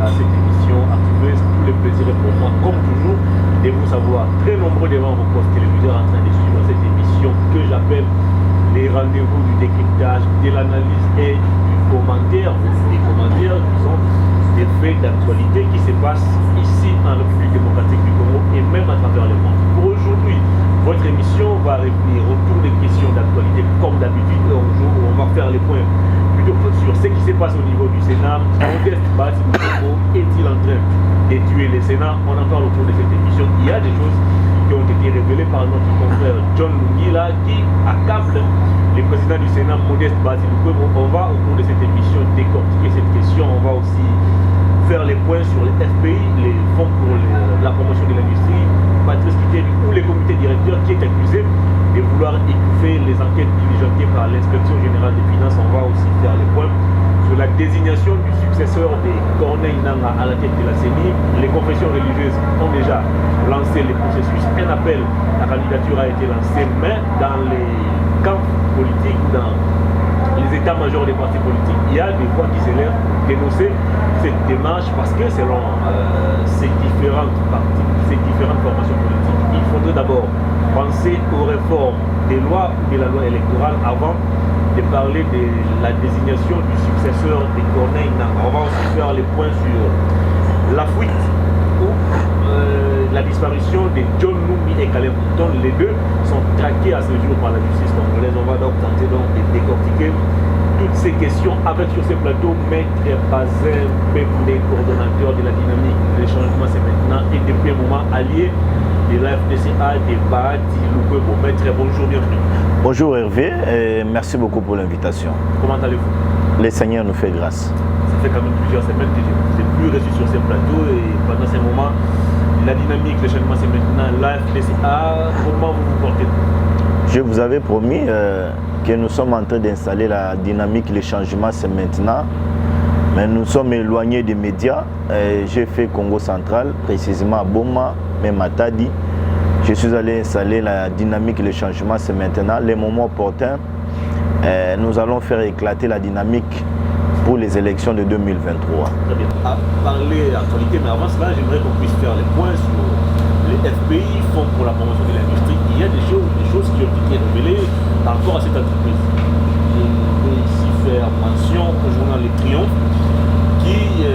à cette émission Activiste. Tout le plaisir est pour moi, comme toujours, de vous savoir très nombreux devant vos postes téléviseurs en train de suivre cette émission que j'appelle les rendez-vous du décryptage, de l'analyse et du commentaire, des commentaires qui sont des faits d'actualité qui se passent ici en République démocratique du Congo et même à travers le monde. Pour aujourd'hui, votre émission va revenir autour des questions d'actualité comme d'habitude et on va faire les points plutôt sur ce qui se passe au niveau du Sénat. Modeste Bassirou est-il en train de tuer le Sénat? On en parle au cours de cette émission. Il y a des choses qui ont été révélées par notre confrère John Lungila qui accable le président du Sénat, Modeste Bassirou. On va au cours de cette émission décortiquer cette question. On va aussi faire les points sur les FPI, les fonds pour la promotion de l'industrie, Patrice Kiteli ou les comités directeurs qui est accusé de vouloir étouffer les enquêtes diligentées par l'inspection générale des finances. On va aussi faire les points sur la désignation du successeur de Corneille Nangaa à la tête de la CENI. Les confessions religieuses ont déjà lancé le processus. Un appel à candidature a été lancé, mais dans les camps politiques, dans les états-majors des partis politiques, il y a des voix qui s'élèvent pour dénoncer cette démarche parce que selon ces différentes parties, ces différentes formations politiques, il faudrait d'abord penser aux réformes des lois ou de la loi électorale avant de parler de la désignation du successeur de Corneille Nangaa. On va aussi faire les points sur la fuite ou la disparition de John Numbi et Caleb Mouton. Les deux sont traqués à ce jour par la justice congolaise. On va donc tenter de décortiquer toutes ces questions avec sur ce plateau Maître Bazin Pembe, coordonnateur de la dynamique. Le changement c'est maintenant et depuis un moment allié de la FDCA de Bahati Lukwebo. Maître, bonjour, bienvenue. Bonjour Hervé et merci beaucoup pour l'invitation. Comment allez-vous? Le Seigneur nous fait grâce. Ça fait quand même plusieurs semaines que je ne vous ai plus reçu sur ce plateau et pendant ces moments, la dynamique, le changement c'est maintenant la FDCA. Comment vous vous portez? Je vous avais promis que nous sommes en train d'installer la dynamique, le changement c'est maintenant. Mais nous sommes éloignés des médias. J'ai fait Congo central, précisément à Boma, même à Tadi. Je suis allé installer la dynamique, le changement c'est maintenant. Les moments opportuns, nous allons faire éclater la dynamique pour les élections de 2023. Très bien. À parler actualité, mais avant cela, j'aimerais qu'on puisse faire les points sur les FPI, Fonds pour la promotion de l'industrie. Il y a des choses qui ont été révélées par rapport à cette entreprise. Je vais ici faire mention au journal Le Triomphe qui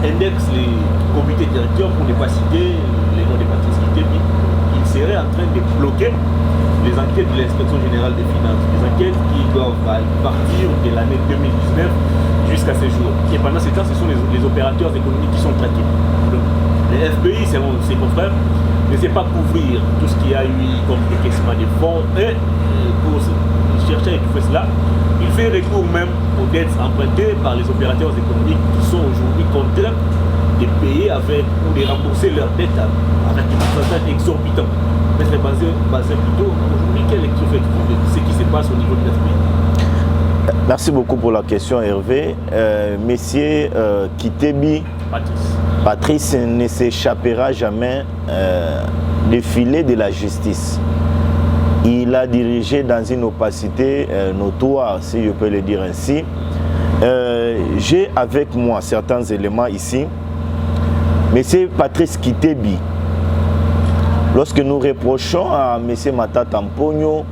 indexe les comités directeurs, pour ne pas citer les noms des Patrice Kiteli. Il serait en train de bloquer les enquêtes de l'inspection générale des finances, des enquêtes qui doivent partir de l'année 2019 jusqu'à ce jour. Et pendant ce temps, ce sont les opérateurs économiques qui sont traqués. Donc, les FPI, selon ses confrères, ne sait pas couvrir tout ce qu'il y a eu comme décaissement des fonds et pour chercher à étouffer cela, il fait recours même aux dettes empruntées par les opérateurs économiques qui sont aujourd'hui contraints de payer avec ou de rembourser leurs dettes avec des pourcentages exorbitants. Mais c'est basé plutôt aujourd'hui, quelle lecture faites-vous de ce qui se passe au niveau de l'esprit? Merci beaucoup pour la question Hervé. Messieurs Kiteli, Patrice ne s'échappera jamais des filets de la justice. Il a dirigé dans une opacité notoire, si je peux le dire ainsi. J'ai avec moi certains éléments ici. Monsieur Patrice Kiteli, lorsque nous reprochons à monsieur Matata Mponyo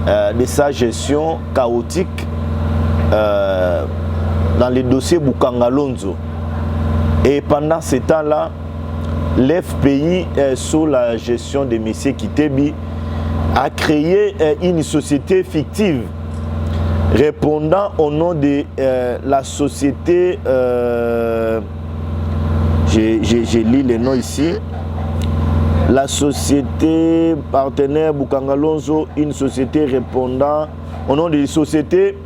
de sa gestion chaotique dans les dossiers Bukangalonzo, et pendant ce temps-là, l'FPI, sous la gestion de M. Kiteli, a créé une société fictive répondant au nom de la société, j'ai lu les noms ici, la société partenaire Bukangalonzo, une société répondant au nom de la société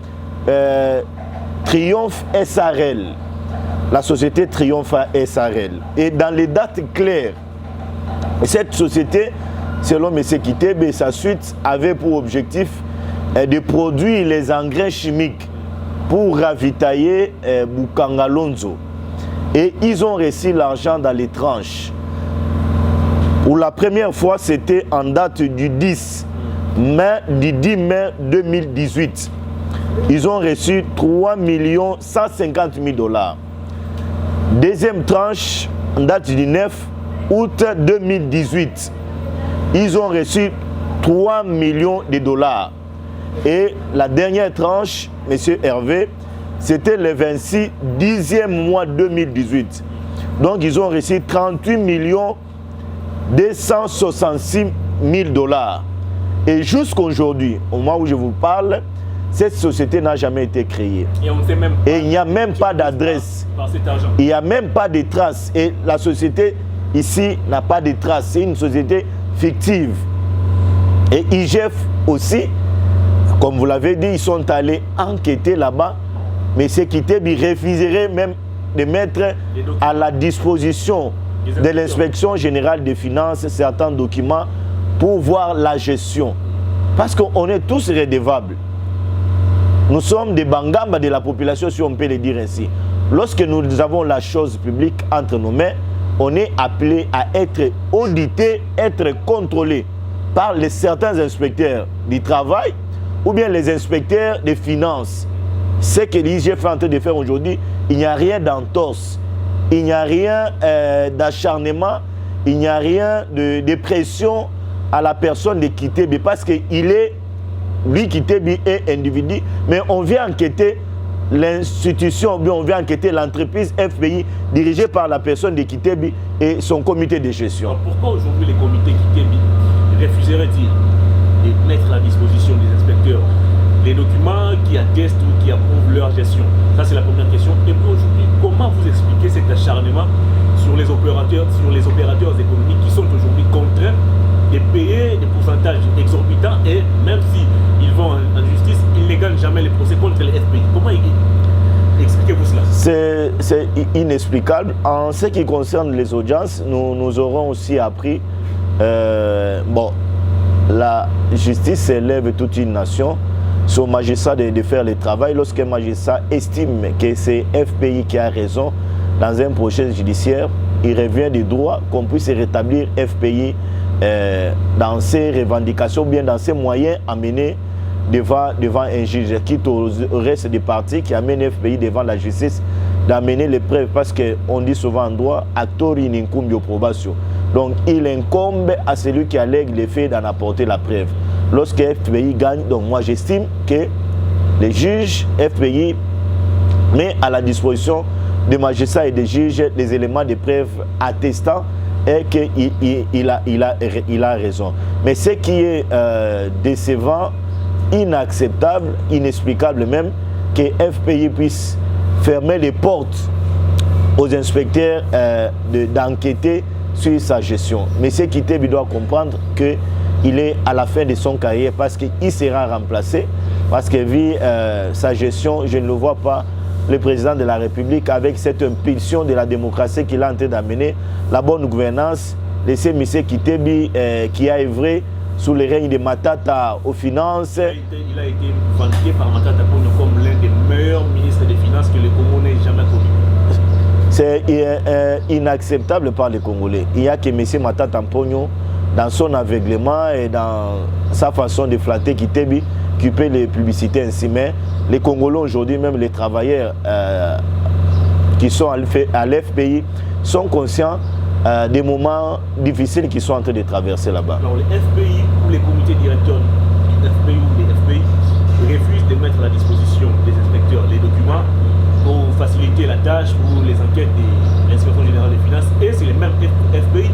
Triomphe SRL. La société Triomphe SRL. Et dans les dates claires, cette société, selon M. Kiteli et sa suite, avait pour objectif de produire les engrais chimiques pour ravitailler Bukangalonzo. Et ils ont reçu l'argent dans les tranches. Pour la première fois, c'était en date du 10 mai 2018. Ils ont reçu 3 150 000 $. Deuxième tranche, en date du 9 août 2018, ils ont reçu 3 millions de dollars. Et la dernière tranche, M. Hervé, c'était le 26 10e mois 2018. Donc ils ont reçu 38 millions 266 000 dollars. Et jusqu'aujourd'hui, au moment où je vous parle, cette société n'a jamais été créée. Et on ne sait même pas. Et il n'y a même pas d'adresse. Il n'y a même pas de traces. Et la société ici n'a pas de traces. C'est une société fictive. Et IGF aussi, comme vous l'avez dit, ils sont allés enquêter là-bas. Mais ce qui était refuserait même de mettre à la disposition de l'inspection générale des finances certains documents pour voir la gestion. Parce qu'on est tous redevables. Nous sommes des bangambas de la population, si on peut le dire ainsi. Lorsque nous avons la chose publique entre nos mains, on est appelé à être audité, être contrôlé par certains inspecteurs du travail ou bien les inspecteurs des finances. Ce que l'IGF est en train de faire aujourd'hui, il n'y a rien d'entorse, il n'y a rien d'acharnement, il n'y a rien de pression à la personne de Kitebi parce qu'il est, lui Kitebi est individu, mais on vient enquêter l'institution, on vient enquêter l'entreprise FPI dirigée par la personne de Kitebi et son comité de gestion. Alors pourquoi aujourd'hui les comités Kitebi refuseraient-ils de mettre à la disposition des inspecteurs les documents qui attestent ou qui approuvent leur gestion? Ça c'est la première question. Et puis aujourd'hui, comment vous expliquez cet acharnement sur les opérateurs économiques qui sont aujourd'hui contraints de payer des pourcentages exorbitants et même s'ils vont en justice, ils ne gagnent jamais les procès contre les FPI. Comment expliquez-vous cela? C'est inexplicable. En ce qui concerne les audiences, nous aurons aussi appris, la justice élève toute une nation. Son magistrat de faire le travail. Lorsqu'un magistrat estime que c'est FPI qui a raison dans un procès judiciaire, il revient du droit qu'on puisse rétablir FPI dans ses revendications ou bien dans ses moyens amenés devant un juge, quitte au reste des parties qui amènent FPI devant la justice d'amener les preuves, parce qu'on dit souvent en droit actor in incumbio probatio. Donc il incombe à celui qui allègue les faits d'en apporter la preuve. Lorsque FPI gagne, donc moi j'estime que les juges FPI met à la disposition des magistrats et des juges les éléments de preuve attestant qu'il a raison. Mais ce qui est décevant, inacceptable, inexplicable même, que FPI puisse fermer les portes aux inspecteurs d'enquêter sur sa gestion. Mais ce qui doit comprendre qu'il est à la fin de son carrière parce qu'il sera remplacé, parce que vu sa gestion, je ne le vois pas, le président de la République, avec cette impulsion de la démocratie qu'il a en train d'amener, la bonne gouvernance, laisser M. Kitebi qui a œuvré sous les règnes de Matata aux finances. Il a été vanté par Matata Ponyo comme l'un des meilleurs ministres des Finances que le Congo n'ait jamais connu. C'est inacceptable par les Congolais. Il n'y a que M. Matata Ponyo, dans son aveuglement et dans sa façon de flatter Kitebi, qui peut les publicités ainsi. Mais les Congolais aujourd'hui, même les travailleurs qui sont à l'FPI, sont conscients des moments difficiles qu'ils sont en train de traverser là-bas. Alors les FPI ou les comités directeurs du FPI ou des FPI refusent de mettre à la disposition des inspecteurs les documents pour faciliter la tâche ou les enquêtes de l'inspection générale des finances. Et c'est les mêmes FPI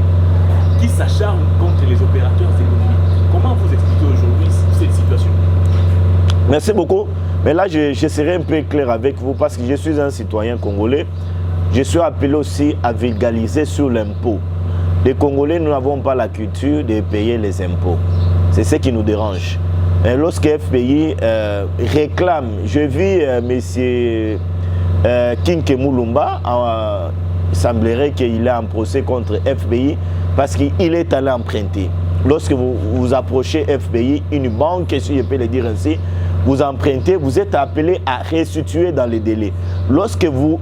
qui s'acharnent contre les opérateurs économiques. Comment vous expliquez aujourd'hui cette situation? Merci beaucoup. Mais là, je serai un peu clair avec vous parce que je suis un citoyen congolais. Je suis appelé aussi à vulgariser sur l'impôt. Les Congolais, nous n'avons pas la culture de payer les impôts. C'est ce qui nous dérange. Et lorsque FPI réclame, je vis M. Kinke Moulumba, il semblerait qu'il est en procès contre FPI parce qu'il est allé emprunter. Lorsque vous approchez FPI, une banque, si je peux le dire ainsi, vous empruntez, vous êtes appelé à restituer dans les délais. Lorsque vous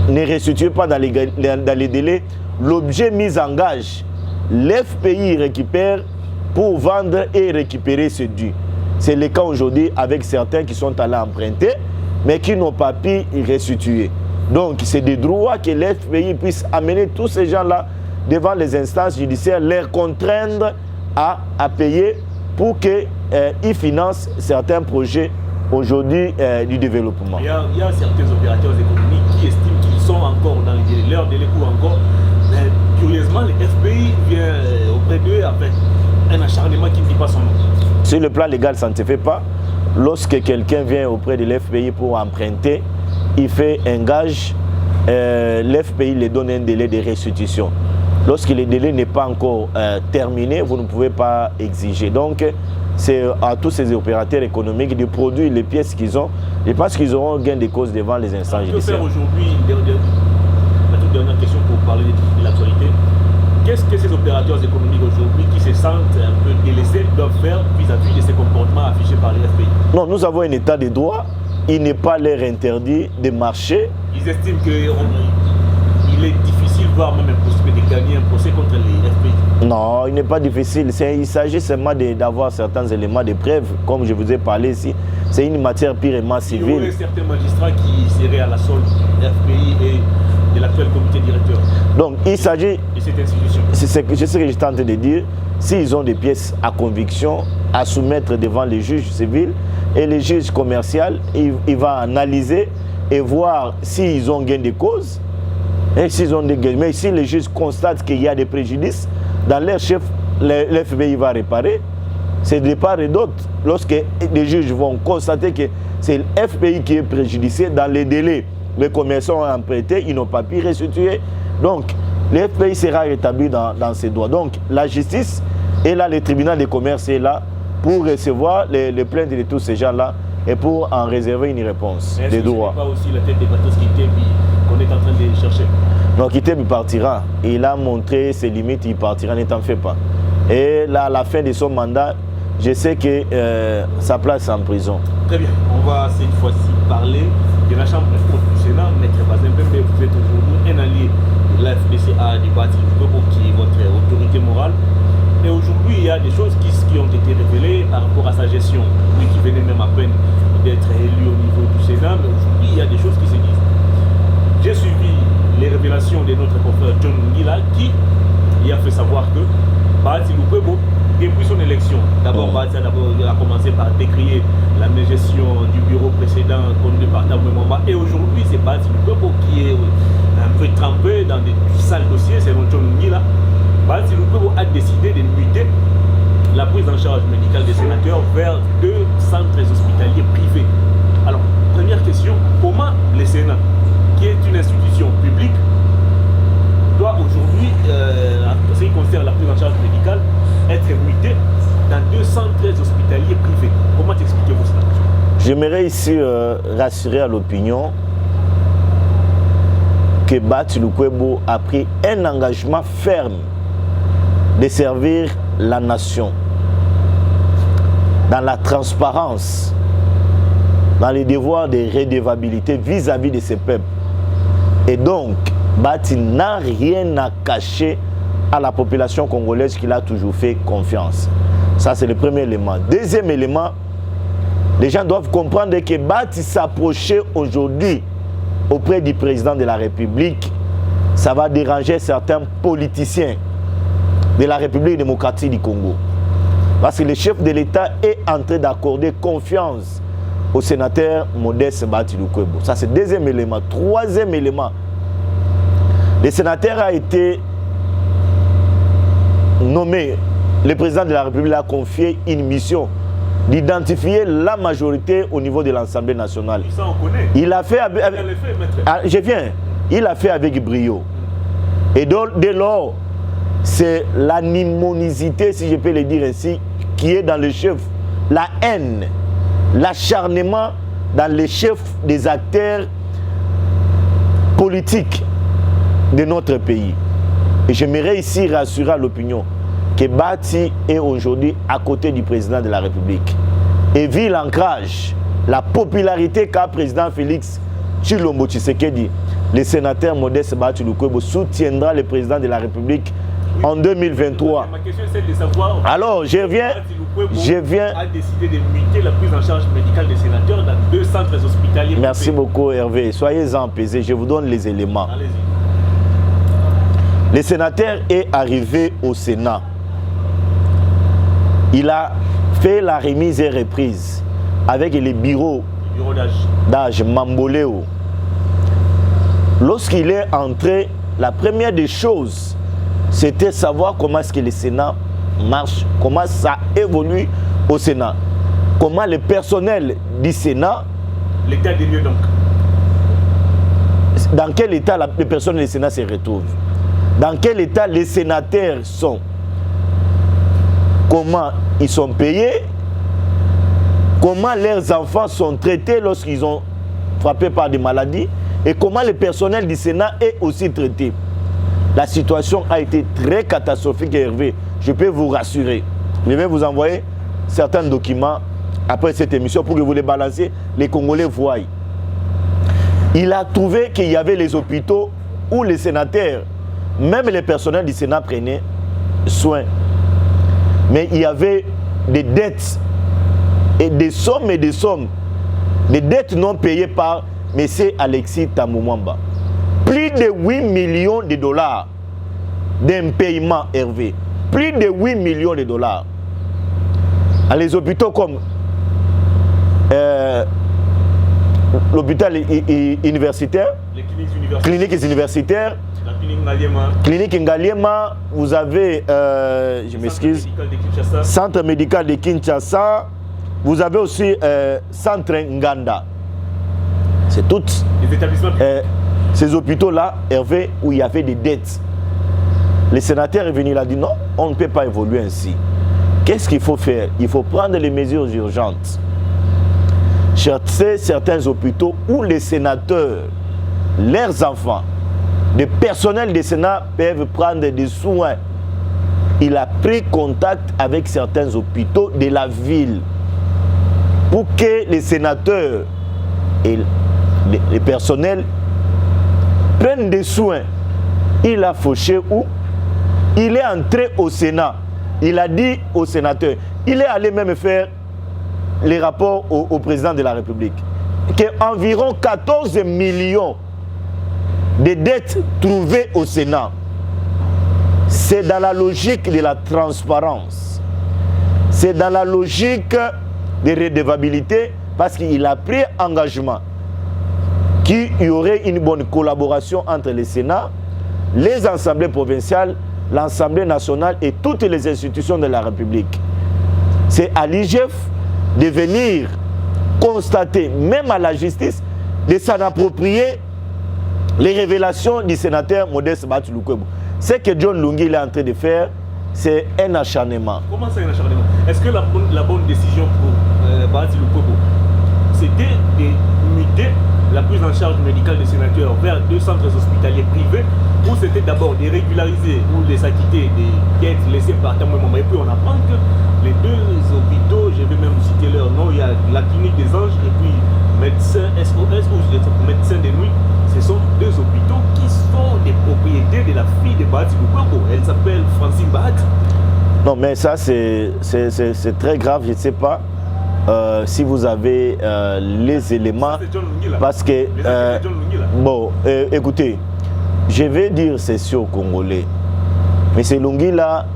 ne restituez pas dans les délais, l'objet mis en gage, l'FPI récupère pour vendre et récupérer ce dû. C'est le cas aujourd'hui avec certains qui sont allés emprunter, mais qui n'ont pas pu y restituer. Donc c'est des droits que l'FPI puisse amener tous ces gens-là devant les instances judiciaires, les contraindre à payer pour qu'ils financent certains projets aujourd'hui du développement. Il y a certains opérateurs économiques qui estiment qu'ils sont encore dans leur délai court encore. Mais curieusement, le FBI vient auprès d'eux avec un acharnement qui ne dit pas son nom. Sur le plan légal, ça ne se fait pas. Lorsque quelqu'un vient auprès de l'FPI pour emprunter, il fait un gage, l'FPI lui donne un délai de restitution. Lorsque le délai n'est pas encore terminé, vous ne pouvez pas exiger. Donc, c'est à tous ces opérateurs économiques de produire les pièces qu'ils ont. Je pense qu'ils auront gain de cause devant les instances judiciaires. Que faire aujourd'hui, la toute dernière question pour parler de l'actualité. Qu'est-ce que ces opérateurs économiques aujourd'hui qui se sentent un peu délaissés doivent faire vis-à-vis de ces comportements affichés par les FPI? Non, nous avons un état de droit. Il n'est pas leur interdit de marcher. Ils estiment qu'il est difficile, voire même impossible de gagner un procès contre les FPI. Non, il n'est pas difficile. Il s'agit seulement d'avoir certains éléments de preuve, comme je vous ai parlé ici. C'est une matière purement civile. Il y aurait certains magistrats qui seraient à la solde des FPI et de l'actuel comité directeur. Donc, il s'agit de cette institution. C'est ce que je tente de dire. S'ils ont des pièces à conviction à soumettre devant les juges civils et les juges commerciaux, il va analyser et voir s'ils ont gain de cause. Et s'ils ont des gains. Mais si les juges constatent qu'il y a des préjudices, dans leur chef, l'FBI va réparer. C'est de part et d'autre. Lorsque les juges vont constater que c'est l'FBI qui est préjudicié, dans les délais, les commerçants ont emprunté, ils n'ont pas pu restituer. Donc, l'FBI sera rétabli dans ses droits. Donc, la justice est là, le tribunal de commerce est là pour recevoir les plaintes de tous ces gens-là et pour en réserver une réponse des droits. Ce n'est pas aussi la tête des bateaux qu'on est en train de chercher. Donc, Kitebi partira. Il a montré ses limites, il partira, ne t'en fais pas. Et là, à la fin de son mandat, je sais que sa place est en prison. Très bien. On va cette fois-ci parler de la Chambre du Sénat. Maître Bazimpembe, vous êtes aujourd'hui un allié de l'AFDCA du Parti Lukwebo, qui est votre autorité morale. Et aujourd'hui, il y a des choses qui ont été révélées par rapport à sa gestion. Lui qui venait même à peine d'être élu au niveau du Sénat, mais aujourd'hui, il y a des choses qui se disent. J'ai suivi les révélations de notre confrère John Ngila qui a fait savoir que Bahati Lukwebo, depuis son élection, d'abord Bahati a commencé par décrier la gestion du bureau précédent conduit par Taboué Mwamba, et aujourd'hui c'est Bahati Lukwebo qui est un peu trempé dans des sales dossiers, selon John Ngila. Bahati Lukwebo a décidé de muter la prise en charge médicale des sénateurs vers 2 centres hospitaliers privés. Alors, première question, comment le Sénat, qui est une institution publique, doit aujourd'hui, en ce qui concerne la prise en charge médicale, être muté dans 2 centres hospitaliers privés? Comment expliquez-vous cela? J'aimerais ici rassurer à l'opinion que Bahati Lukwebo a pris un engagement ferme de servir la nation dans la transparence, dans les devoirs de redevabilité vis-à-vis de ses peuples. Et donc, Bahati n'a rien à cacher à la population congolaise qui l'a toujours fait confiance. Ça, c'est le premier élément. Deuxième élément, les gens doivent comprendre que Bahati s'approcher aujourd'hui auprès du président de la République, ça va déranger certains politiciens de la République démocratique du Congo. Parce que le chef de l'État est en train d'accorder confiance au sénateur Modeste Bahati Lukwebo. Ça, c'est le deuxième élément. Troisième élément, le sénateur a été nommé, le président de la République a confié une mission d'identifier la majorité au niveau de l'Assemblée nationale. Ça, on connaît. Il a fait avec... je viens. Il a fait avec brio. Et donc, dès lors, c'est l'animonisité, si je peux le dire ainsi, qui est dans le chef. La haine, l'acharnement dans les chefs des acteurs politiques de notre pays. Et j'aimerais ici rassurer à l'opinion que Bahati est aujourd'hui à côté du président de la République. Et vu l'ancrage, la popularité qu'a le président Félix Tshilombo Tshisekedi, le sénateur Modeste Bahati Lukwebo soutiendra le président de la République en 2023. Ma question est celle de savoir. Alors, je viens. A décidé de muter la prise en charge médicale des sénateurs dans 2 centres hospitaliers. Merci beaucoup, Hervé. Soyez-en apaisés, je vous donne les éléments. Allez-y. Le sénateur est arrivé au Sénat. Il a fait la remise et reprise avec les bureaux d'âge Mamboléo. Lorsqu'il est entré, la première des choses, c'était savoir comment est-ce que le Sénat marche, comment ça évolue au Sénat, comment le personnel du Sénat... L'état des lieux donc. Dans quel état le personnel du Sénat se retrouve? Dans quel état les sénateurs sont? Comment ils sont payés? Comment leurs enfants sont traités lorsqu'ils ont frappé par des maladies? Et comment le personnel du Sénat est aussi traité? La situation a été très catastrophique, Hervé. Je peux vous rassurer. Je vais vous envoyer certains documents après cette émission pour que vous les balanciez, les Congolais voient. Il a trouvé qu'il y avait les hôpitaux où les sénateurs, même les personnels du Sénat prenaient soin. Mais il y avait des dettes et des sommes, des dettes non payées par M. Alexis Thambou Mwamba. Plus de 8 millions de dollars d'impayement, Hervé. Plus de 8 millions de dollars. À les hôpitaux comme l'hôpital universitaire, les cliniques universitaires, clinique Ngaliema, vous avez, je m'excuse, centre médical de Kinshasa, vous avez aussi centre Nganda. C'est toutes les établissements ces hôpitaux-là, Hervé, où il y avait des dettes. Le sénateur est venu, il a dit non, on ne peut pas évoluer ainsi. Qu'est-ce qu'il faut faire? Il faut prendre les mesures urgentes. Chercher certains hôpitaux où les sénateurs, leurs enfants, les personnels des Sénats peuvent prendre des soins. Il a pris contact avec certains hôpitaux de la ville pour que les sénateurs et les personnels prennent des soins. Il a fauché où? Il est entré au Sénat. Il a dit aux sénateurs, il est allé même faire les rapports au président de la République, qu'environ 14 millions de dettes trouvées au Sénat. C'est dans la logique de la transparence. C'est dans la logique de redevabilité, parce qu'il a pris engagement qu'il y aurait une bonne collaboration entre le Sénat, les assemblées provinciales, l'Assemblée nationale et toutes les institutions de la République. C'est à l'IGF de venir constater, même à la justice, de s'en approprier les révélations du sénateur Modeste Bahati Lukwebo. Ce que John Lungi est en train de faire, c'est un acharnement. Comment c'est un acharnement? Est-ce que la bonne décision pour Bahati Lukwebo, c'était de muter la prise en charge médicale des sénateurs vers 2 centres hospitaliers privés, ou c'était d'abord de régulariser ou les acquitter des dettes laissées par Thambou Mwamba? Et puis on apprend que les 2 hôpitaux, je vais même citer leur nom, il y a la clinique des Anges et puis médecins SOS ou médecins de nuit. Ce sont 2 hôpitaux qui sont des propriétés de la fille de Bahati Lukwebo. Elle s'appelle Francine Bahati. Non, mais ça c'est très grave, je ne sais pas. Si vous avez les éléments, parce que bon, écoutez, je vais dire ceci aux Congolais. M. Lungi là,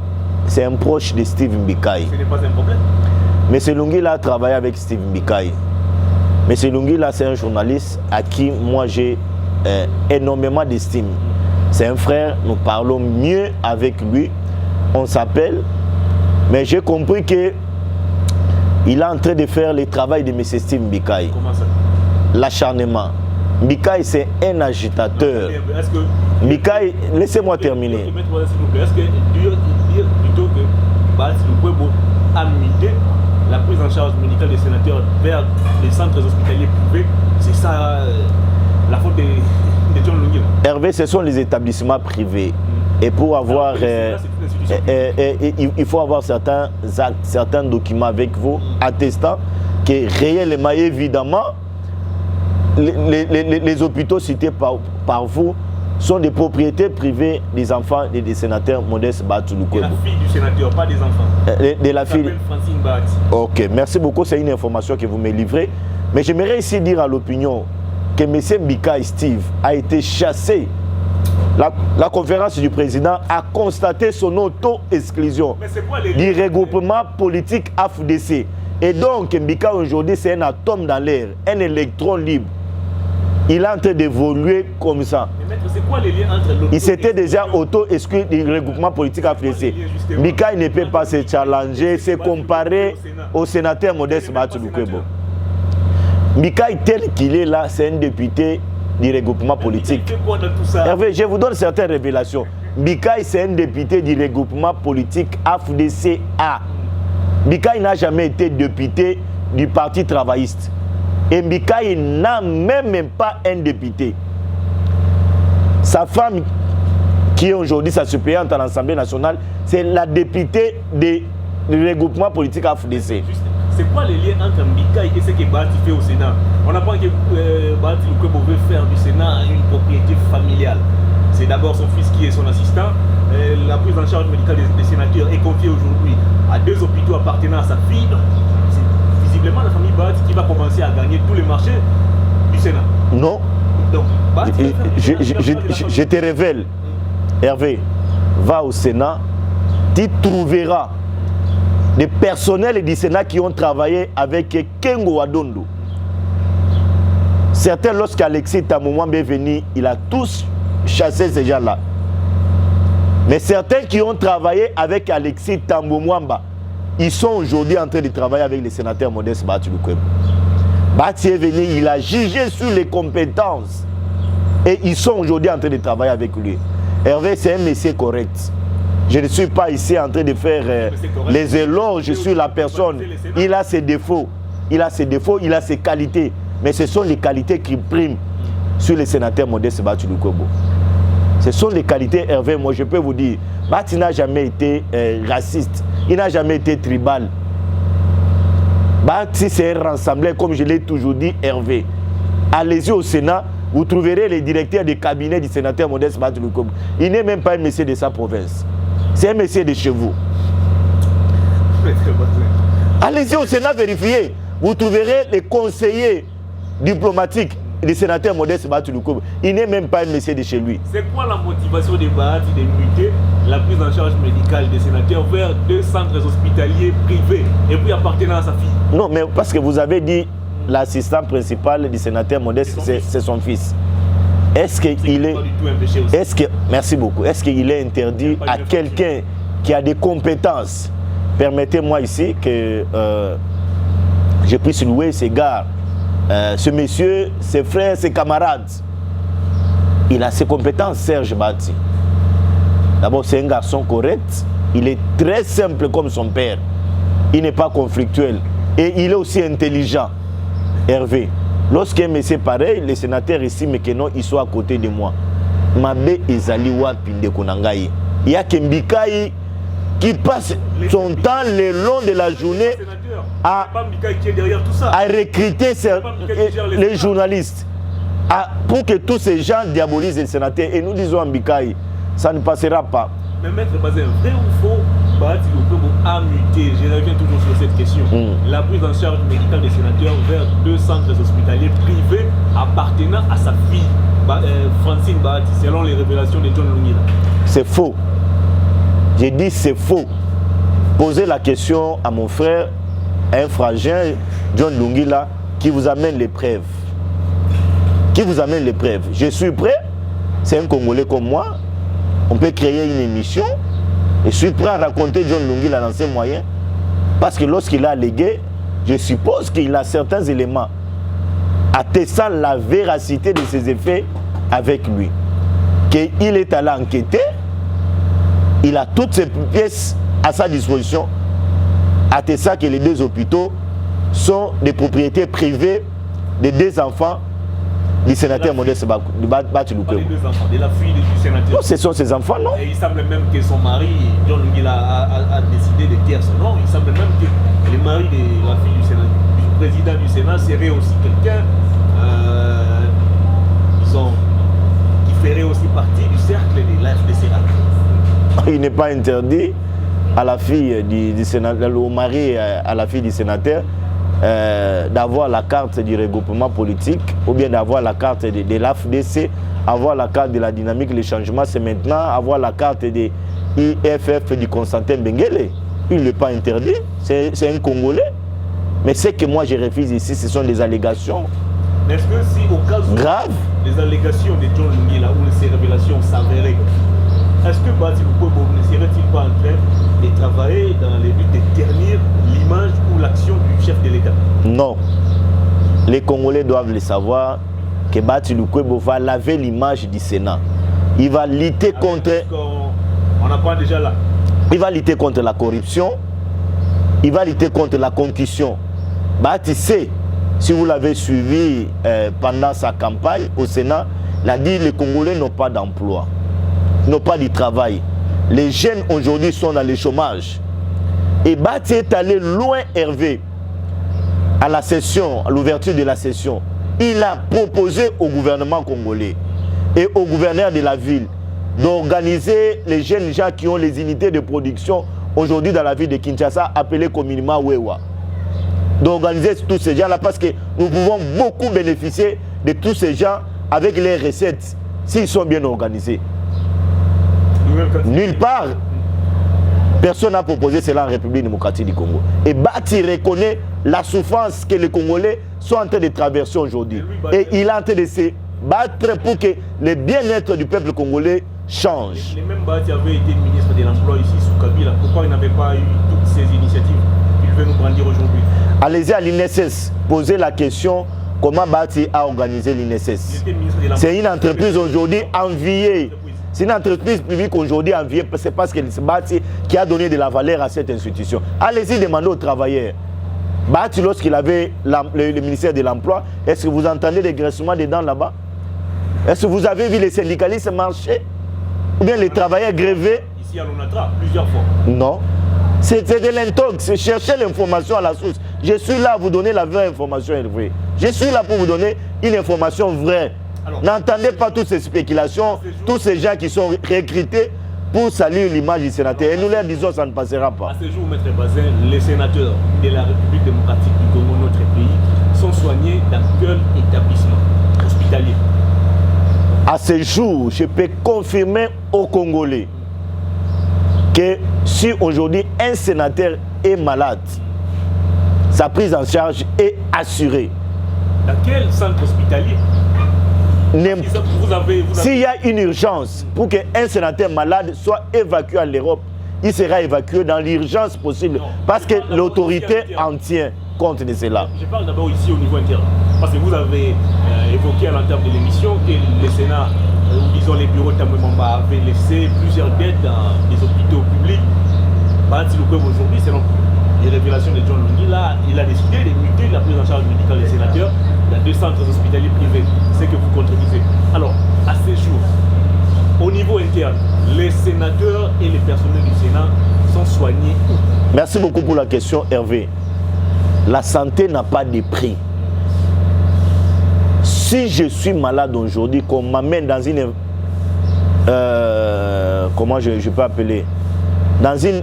c'est un proche de Steve Mbikai. Ce n'est pas un problème. M. Lungi là a travaillé avec Steve Mbikai. M. Lungi là, c'est un journaliste à qui moi j'ai énormément d'estime. C'est un frère, nous parlons mieux avec lui, on s'appelle, mais j'ai compris que il est en train de faire le travail de M. Steve Mbikai. Comment ça? L'acharnement. Mbikai, c'est un agitateur. Mbikai, laissez-moi terminer. Est-ce que dire plutôt que Bahati Lukwebo a muté la prise en charge médicale des sénateurs vers les centres hospitaliers privés, c'est ça la faute de John Lungi? Hervé, ce sont les établissements privés. Et pour avoir, il faut avoir certains actes, certains documents avec vous, attestant que réellement, évidemment, les hôpitaux cités par vous sont des propriétés privées des enfants des sénateurs Modeste Bahatou Lukwebo. La fille du sénateur, pas des enfants. De la fille. Francine Bahati. Ok, merci beaucoup. C'est une information que vous me livrez. Mais j'aimerais ici dire à l'opinion que M. Mbika Steve a été chassé. La conférence du président a constaté son auto-exclusion du regroupement politique AFDC. Et donc, Mbika aujourd'hui, c'est un atome dans l'air, un électron libre. Il est en train d'évoluer comme ça. Mais maître, c'est quoi les liens entre l'auto? Il s'était déjà auto-exclu du regroupement politique AFDC. Mbika ne peut pas se challenger, se comparer au sénateur Modeste Bahatou Lukwebo. Mbika, tel qu'il est là, c'est un député du regroupement politique. Hervé, je vous donne certaines révélations. Mbika, c'est un député du regroupement politique AFDCA. Mbika n'a jamais été député du Parti travailliste. Et Mbika n'a même pas un député. Sa femme, qui est aujourd'hui sa suppléante à l'Assemblée nationale, c'est la députée du regroupement politique AFDC. C'est quoi les liens entre Mbika et ce que Bahati fait au Sénat? On apprend que Bahati Lukwebo veut faire du Sénat une propriété familiale. C'est d'abord son fils qui est son assistant. La prise en charge médicale des sénateurs est confiée aujourd'hui à 2 hôpitaux appartenant à sa fille. C'est visiblement la famille Bahati qui va commencer à gagner tous les marchés du Sénat. Non. Donc, je te révèle, Hervé, va au Sénat, tu trouveras des personnels du Sénat qui ont travaillé avec Kengo Wadondo. Certains, lorsqu'Alexis Tamouambe est venu, il a tous chassé ces gens-là. Mais certains qui ont travaillé avec Alexis Tamouambe, ils sont aujourd'hui en train de travailler avec les sénateurs Modeste Bahatou Lukwebo. Bahati est venu, il a jugé sur les compétences. Et ils sont aujourd'hui en train de travailler avec lui. Hervé, c'est un monsieur correct. Je ne suis pas ici en train de faire les éloges sur la personne. Il a ses défauts. Il a ses défauts, il a ses qualités. Mais ce sont les qualités qui priment sur les sénateurs Modeste Bahatou Lukwebo. Ce sont les qualités, Hervé. Moi, je peux vous dire, Bahati n'a jamais été raciste. Il n'a jamais été tribal. Bahati, c'est un rassembleur, comme je l'ai toujours dit, Hervé. Allez-y au Sénat, vous trouverez les directeurs des cabinets du sénateur Modeste Bahatou Lukwebo. Il n'est même pas un monsieur de sa province. C'est un monsieur de chez vous. Allez-y au Sénat vérifier. Vous trouverez les conseillers diplomatiques du sénateur Modeste Bahatou Lukwebo. Il n'est même pas un monsieur de chez lui. C'est quoi la motivation de Bahati de muter la prise en charge médicale des sénateurs vers 2 centres hospitaliers privés et puis appartenant à sa fille? Non, mais parce que vous avez dit l'assistant principal du sénateur Modeste, c'est son fils. Est-ce qu'il est... Merci beaucoup. Est-ce qu'il est interdit à quelqu'un qui a des compétences? Permettez-moi ici que je puisse louer ses gars. Ce monsieur, ses frères, ses camarades. Il a ses compétences, Serge Bahati. D'abord, c'est un garçon correct. Il est très simple comme son père. Il n'est pas conflictuel. Et il est aussi intelligent. Hervé. Lorsqu'un monsieur pareil, les sénateurs ici, mais que non, ils sont à côté de moi. Mabe Ezali Wapinde Konangaï. Il y a Kembikaï qui passe son temps le long de la journée à recruter les journalistes pour que tous ces gens diabolisent les sénateurs. Et nous disons à Mbikaï, ça ne passera pas. Mais maître Bazin, vrai ou faux, Bahati Lukwebo a muté, je reviens toujours sur cette question, la prise en charge médicale des sénateurs vers 2 centres hospitaliers privés appartenant à sa fille, Francine Bahati, selon les révélations de John Lungila. C'est faux. J'ai dit c'est faux. Posez la question à mon frère, un frangin, John Lungila, qui vous amène les preuves. Qui vous amène les preuves. Je suis prêt, c'est un Congolais comme moi. On peut créer une émission. Je suis prêt à raconter John Lungila dans ses moyens. Parce que lorsqu'il a allégué, je suppose qu'il a certains éléments attestant la véracité de ses effets avec lui. Qu'il est allé enquêter, il a toutes ces pièces à sa disposition, attestant que les 2 hôpitaux sont des propriétés privées des 2 enfants du sénateur Modeste Bahatou Lukwebo. De la fille du sénateur. Non, ce sont ses enfants, non? Et il semble même que son mari, John Lungila, a décidé de taire son nom. Il semble même que le mari de la fille du Sénat, du président du Sénat, serait aussi quelqu'un, disons, qui ferait aussi partie du cercle de l'AFDC. Il n'est pas interdit à la fille du sénateur, au mari à la fille du sénateur, d'avoir la carte du regroupement politique ou bien d'avoir la carte de l'AFDC, avoir la carte de la dynamique, les changements, c'est maintenant avoir la carte de IFF du Constantin Benguele. Il n'est pas interdit, c'est un Congolais. Mais ce que moi je refuse ici, ce sont des allégations. Mais est-ce que si au cas où grave, les allégations de John Lungi, là où ces révélations s'avéraient, est-ce que Bati Lukwebo ne serait-il pas en train de travailler dans le but de ternir l'image ou l'action du chef de l'État? Non. Les Congolais doivent le savoir que Bati Lukwebo va laver l'image du Sénat. Il va lutter contre... On apprend déjà là. Il va lutter contre la corruption. Il va lutter contre la concussion. Bati sait, si vous l'avez suivi pendant sa campagne au Sénat, il a dit que les Congolais n'ont pas d'emploi, n'ont pas de travail. Les jeunes aujourd'hui sont dans le chômage. Et Bati est allé loin, Hervé, à la session, à l'ouverture de la session. Il a proposé au gouvernement congolais et au gouverneur de la ville d'organiser les jeunes gens qui ont les unités de production aujourd'hui dans la ville de Kinshasa, appelées communément Wewa. D'organiser tous ces gens-là parce que nous pouvons beaucoup bénéficier de tous ces gens avec les recettes s'ils sont bien organisés. Nulle part, personne n'a proposé cela en République démocratique du Congo. Et Bati reconnaît la souffrance que les Congolais sont en train de traverser aujourd'hui. Et il est en train de se battre pour que le bien-être du peuple congolais change. Les mêmes Bati avaient été ministre de l'Emploi ici sous Kabila. Pourquoi il n'avait pas eu toutes ces initiatives qu'il veut nous brandir aujourd'hui? Allez-y à l'INSS, posez la question comment Bati a organisé l'INSS. C'est une entreprise aujourd'hui enviée. C'est une entreprise publique aujourd'hui enviée, c'est parce que c'est Bati qui a donné de la valeur à cette institution. Allez-y demander aux travailleurs. Bati, lorsqu'il avait le ministère de l'Emploi, est-ce que vous entendez des graissements dedans là-bas? Est-ce que vous avez vu les syndicalistes marcher? Ou bien les travailleurs gréver? Ici à l'ONATRA, plusieurs fois. Non. C'est de l'intox, c'est chercher l'information à la source. Je suis là à vous donner la vraie information, Hervé. Je suis là pour vous donner une information vraie. N'entendez pas toutes ces spéculations, tous ces gens qui sont recrutés pour saluer l'image du sénateur. Et nous leur disons, ça ne passera pas. À ce jour, Maître Bazin, les sénateurs de la République démocratique du Congo, notre pays, sont soignés dans quel établissement hospitalier? À ce jour, je peux confirmer aux Congolais que si aujourd'hui un sénateur est malade, sa prise en charge est assurée. Dans quel centre hospitalier? S'il y a une urgence pour qu'un sénateur malade soit évacué à l'Europe, il sera évacué dans l'urgence possible parce que l'autorité en tient compte de cela. Je parle d'abord ici au niveau interne. Parce que vous avez évoqué à l'entame de l'émission que le Sénat, ou disons les bureaux de Tambemamba, avaient laissé plusieurs dettes dans les hôpitaux publics. Bati Lukwebo aujourd'hui, selon les révélations de John Lungi, là, il a décidé de muter la prise en charge médicale des sénateurs dans 2 centres hospitaliers privés. C'est que vous contribuez. Alors, à ces jours, au niveau interne, les sénateurs et les personnels du Sénat sont soignés où? Merci beaucoup pour la question, Hervé. La santé n'a pas de prix. Si je suis malade aujourd'hui, qu'on m'amène dans une... comment je peux appeler? Dans une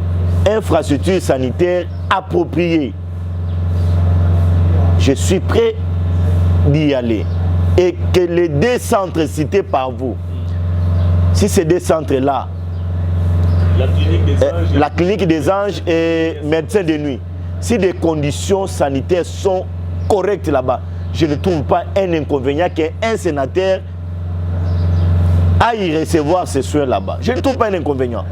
infrastructure sanitaire appropriée, je suis prêt d'y aller. Et que les 2 centres cités par vous, si ces 2 centres-là, la clinique des anges et médecin de nuit, si des conditions sanitaires sont correctes là-bas, je ne trouve pas un inconvénient qu'un sénateur aille recevoir ces soins là-bas. Je ne trouve pas un inconvénient.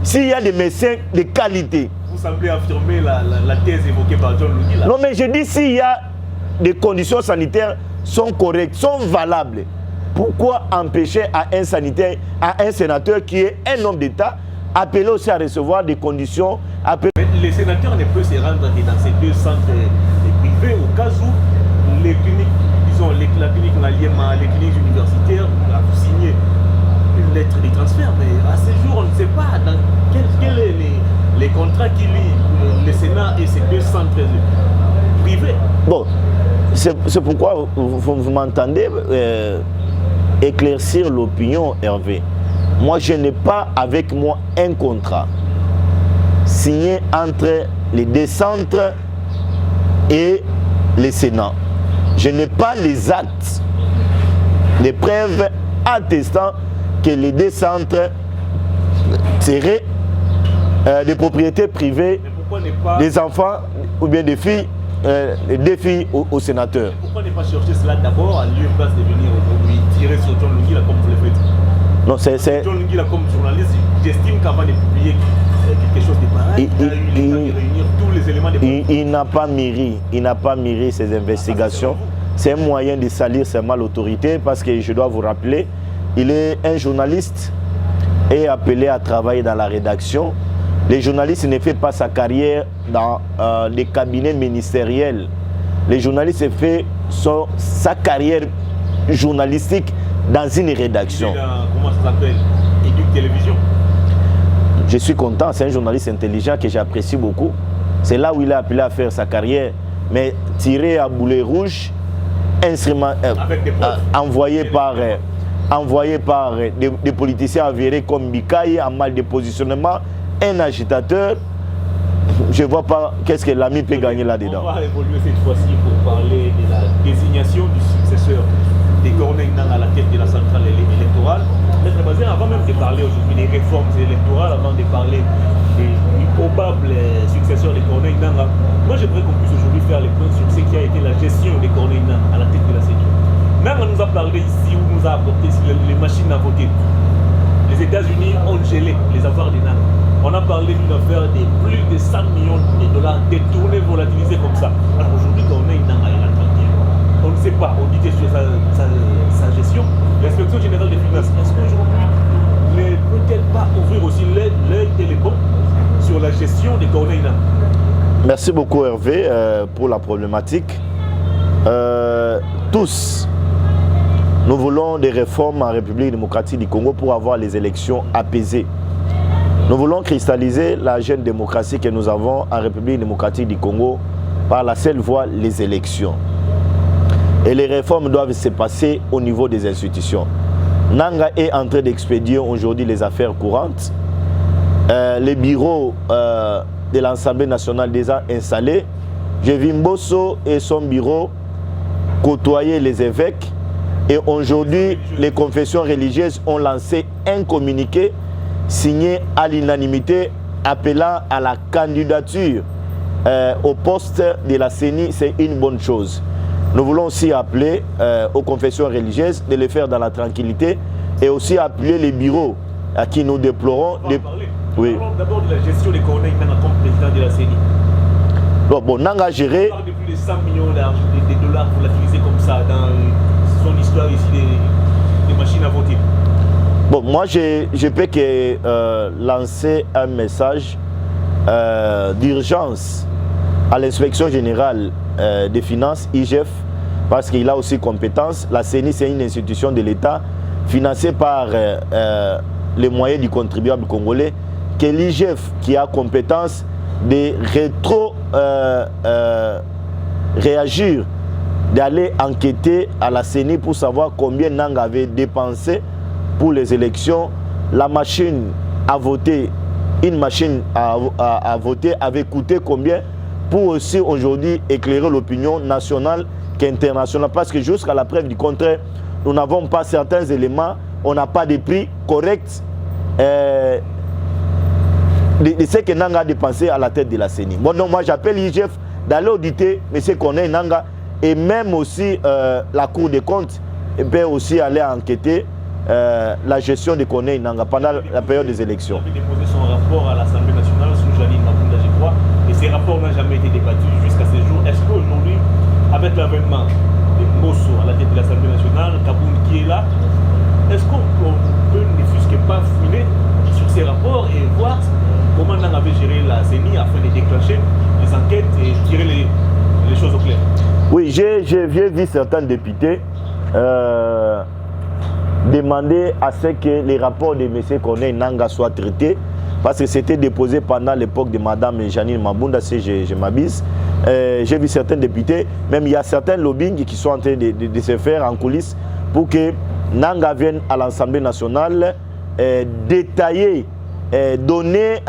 S'il y a des médecins de qualité. Vous semblez affirmer la thèse évoquée par John Lungi là. Non, mais je dis s'il y a des conditions sanitaires sont correctes, sont valables, pourquoi empêcher à un sanitaire, à un sénateur qui est un homme d'État, appeler aussi à recevoir des conditions. Mais les sénateurs ne peuvent se rendre dans ces 2 centres privés au cas où les cliniques, disons la clinique Naliema, les cliniques universitaires, vous signez une lettre de transfert, mais à ce jour, on ne sait pas dans quels sont les contrats qui lient le Sénat et ces 2 centres privés. Bon, c'est pourquoi vous m'entendez. éclaircir l'opinion, Hervé. Moi, je n'ai pas avec moi un contrat signé entre les deux centres et le Sénat. Je n'ai pas les actes, les preuves attestant que les deux centres seraient des propriétés privées des enfants ou bien des filles, des filles aux sénateurs. Pourquoi ne pas chercher cela d'abord à lieu place de venir aujourd'hui tirer sur John Lungila comme vous le faites? Non, c'est John Lungila comme journaliste, j'estime qu'avant de publier quelque chose de pareil, il a eu le temps de réunir tous les éléments de il n'a pas mûri ses investigations. C'est un moyen de salir seulement l'autorité parce que je dois vous rappeler, il est un journaliste et appelé à travailler dans la rédaction. Les journalistes ne font pas sa carrière dans les cabinets ministériels. Les journalistes font sa carrière journalistique dans une rédaction. Comment ça s'appelle? Éduc Télévision. Je suis content, c'est un journaliste intelligent que j'apprécie beaucoup. C'est là où il est appelé à faire sa carrière. Mais tiré à boulet rouge, envoyé par des politiciens avérés comme Bikaï en mal de positionnement, un agitateur, je ne vois pas qu'est-ce que l'ami peut gagner là-dedans. On va évoluer cette fois-ci pour parler de la désignation du successeur de Corneille Nangaa à la tête de la centrale électorale. Avant même de parler aujourd'hui des réformes électorales, avant de parler du probable successeur de Corneille Nangaa, moi j'aimerais qu'on puisse aujourd'hui faire les points sur ce qui a été la gestion de Corneille Nangaa à la tête de la CENI. Nangaa nous a parlé ici, où nous a apporté les machines à voter. Les États-Unis ont gelé les avoirs de Nangaa. On a parlé d'une affaire de plus de 100 millions de dollars détournés, volatilisés comme ça. Alors aujourd'hui, Corneille Nangaa est là tranquille. On ne sait pas, on dit sur sa gestion. L'inspection générale des finances, est-ce qu'aujourd'hui, ne peut-elle pas ouvrir aussi l'œil téléphone sur la gestion des Corneille Nangaa? Merci beaucoup Hervé pour la problématique. Tous, nous voulons des réformes en République démocratique du Congo pour avoir les élections apaisées. Nous voulons cristalliser la jeune démocratie que nous avons en République démocratique du Congo par la seule voie, les élections. Et les réformes doivent se passer au niveau des institutions. Nangaa est en train d'expédier aujourd'hui les affaires courantes. Les bureaux de l'Assemblée nationale déjà installés. J'ai vu Mbosso et son bureau côtoyer les évêques. Et aujourd'hui, les confessions religieuses ont lancé un communiqué signé à l'unanimité appelant à la candidature au poste de la CENI. C'est une bonne chose. Nous voulons aussi appeler aux confessions religieuses de le faire dans la tranquillité et aussi appuyer les bureaux à qui nous déplorons. Oui. Parlons d'abord de la gestion des Corneille Nangaa comme président de la CENI. Bon, Nangaa géré. On parle de plus de 100 millions de dollars pour l'utiliser comme ça dans son histoire ici des machines à voter. Bon, moi je peux que lancer un message d'urgence à l'inspection générale des finances, IGF, parce qu'il a aussi compétence. La CENI, c'est une institution de l'État financée par les moyens du contribuable congolais, que l'IGF qui a compétence de réagir, d'aller enquêter à la CENI pour savoir combien Nangaa avait dépensé pour les élections. La machine à voter, une machine à voter avait coûté combien pour aussi aujourd'hui éclairer l'opinion nationale qu'internationale. Parce que jusqu'à la preuve du contraire, nous n'avons pas certains éléments, on n'a pas de prix corrects de ce que Nangaa a dépensé à la tête de la CENI. Bon, donc moi j'appelle l'IGF d'aller auditer M. Corneille Nangaa et même aussi la Cour des comptes peut aussi aller enquêter la gestion de Corneille Nangaa pendant la période des élections. Il a déposé son rapport à l'Assemblée nationale sous Janine Mabunda, je crois, et ces rapports n'ont jamais été débattus jusqu'à ce jour. Est-ce qu'aujourd'hui, avec l'avènement de Mbosso à la tête de l'Assemblée nationale, Kaboun qui est là, est-ce qu'on peut ne fût-ce que pas fouiner sur ces rapports et voir comment Nangaa avait géré la CENI afin de déclencher les enquêtes et tirer les choses au clair? Oui, j'ai vu certains députés demander à ce que les rapports de M. Corneille Nangaa soient traités, parce que c'était déposé pendant l'époque de Mme Janine Mabunda, si je m'abuse. J'ai vu certains députés, même il y a certains lobbying qui sont en train de se faire en coulisses pour que Nanga vienne à l'Assemblée nationale détailler, donner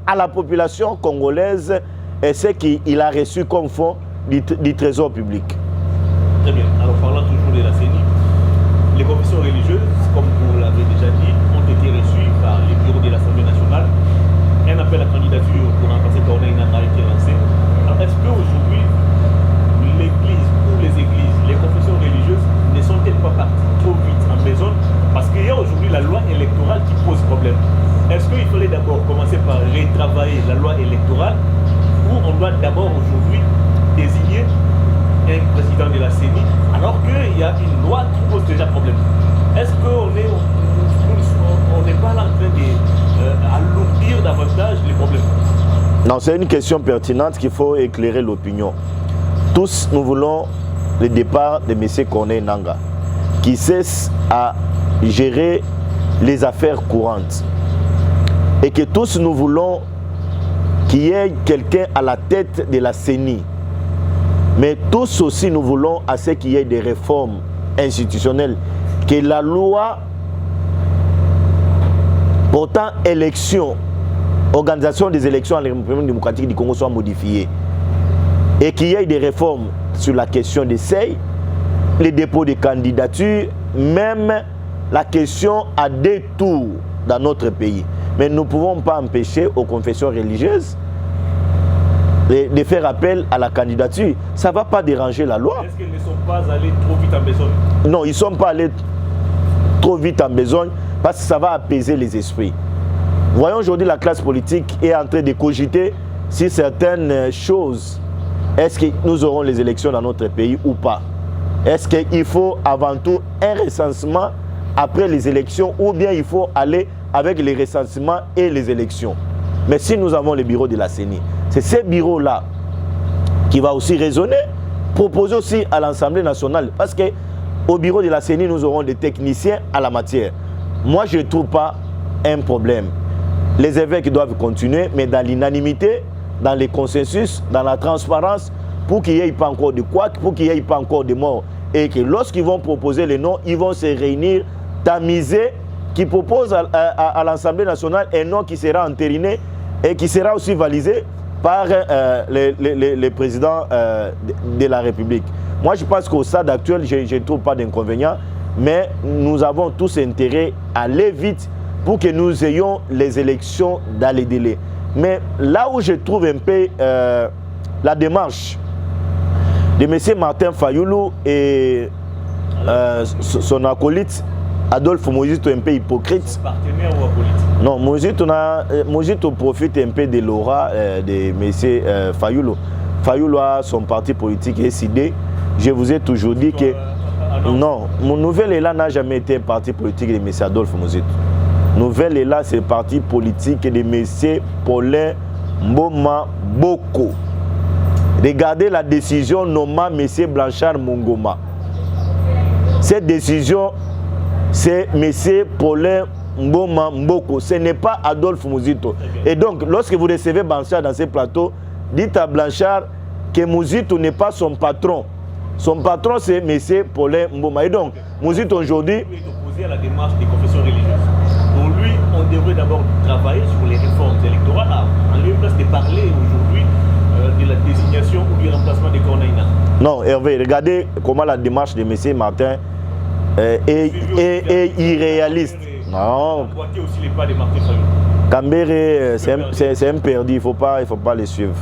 à la population congolaise ce qu'il a reçu comme fonds du trésor public. Très bien. Alors parlant toujours de la CENI, les confessions religieuses, comme vous l'avez déjà dit, ont été reçues par les bureaux de l'Assemblée nationale. Un appel à candidature pour remplacer Corneille Nangaa a été lancé. Alors est-ce qu'aujourd'hui, l'Église ou les églises, les confessions religieuses ne sont-elles pas parties trop vite en besogne? Parce qu'il y a aujourd'hui la loi électorale qui pose problème. Est-ce qu'il fallait d'abord commencer par retravailler la loi électorale ou on doit d'abord aujourd'hui désigner un président de la CENI alors qu'il y a une loi qui pose déjà problème? Est-ce qu'on n'est pas là en train d'alourdir davantage les problèmes? Non, c'est une question pertinente qu'il faut éclairer l'opinion. Tous, nous voulons le départ de M. Corneille Nangaa, qui cesse à gérer les affaires courantes. Et que tous, nous voulons qu'il y ait quelqu'un à la tête de la CENI. Mais tous aussi, nous voulons à ce qu'il y ait des réformes institutionnelles. Que la loi portant élection, organisation des élections à la République démocratique du Congo soit modifiée. Et qu'il y ait des réformes sur la question des seuils, les dépôts de candidatures, même la question à deux tours dans notre pays. Mais nous ne pouvons pas empêcher aux confessions religieuses de faire appel à la candidature. Ça ne va pas déranger la loi. Est-ce qu'ils ne sont pas allés trop vite en besogne? Non, ils ne sont pas allés trop vite en besogne parce que ça va apaiser les esprits. Voyons aujourd'hui la classe politique est en train de cogiter sur certaines choses. Est-ce que nous aurons les élections dans notre pays ou pas? Est-ce qu'il faut avant tout un recensement après les élections ou bien il faut aller avec les recensements et les élections? Mais si nous avons les bureaux de la CENI, c'est ces bureaux-là qui va aussi raisonner, proposer aussi à l'Assemblée nationale. Parce qu'au bureau de la CENI, nous aurons des techniciens à la matière. Moi, je ne trouve pas un problème. Les évêques doivent continuer, mais dans l'unanimité, dans les consensus, dans la transparence, pour qu'il n'y ait pas encore de couacs, pour qu'il n'y ait pas encore de morts. Et que lorsqu'ils vont proposer les noms, ils vont se réunir, tamiser, qui propose à l'Assemblée nationale un nom qui sera entériné et qui sera aussi validé par les présidents de la République. Moi, je pense qu'au stade actuel, je ne trouve pas d'inconvénient, mais nous avons tous intérêt à aller vite pour que nous ayons les élections dans les délais. Mais là où je trouve un peu la démarche de M. Martin Fayulu et son acolyte, Adolphe Muzito, un peu hypocrite. Partenaire ou apolitique? Non, Muzito profite un peu de l'aura de M. Fayulu. Fayulu a son parti politique SID. Je vous ai toujours dit que non, mon nouvel élan n'a jamais été un parti politique de M. Adolphe Muzito. Nouvel élan, c'est le parti politique de M. Paulin Mboma Boko. Regardez la décision nommant M. Blanchard Mungoma. Cette décision, c'est M. Paulin Mboma Mboko. Ce n'est pas Adolphe Muzito. Et donc, lorsque vous recevez Blanchard dans ce plateau, dites à Blanchard que Muzito n'est pas son patron. Son patron, c'est M. Paulin Mboma. Et donc, Muzito aujourd'hui... Il est opposé à la démarche des confessions religieuses. Pour lui, on devrait d'abord travailler sur les réformes électorales en lieu de place de parler aujourd'hui de la désignation ou du remplacement de Corneille Nangaa. Non, Hervé, regardez comment la démarche de M. Martin est irréaliste. Non. Aussi les pas de Martin Fayulu. Cambéré, c'est un perdu, il ne faut pas les suivre.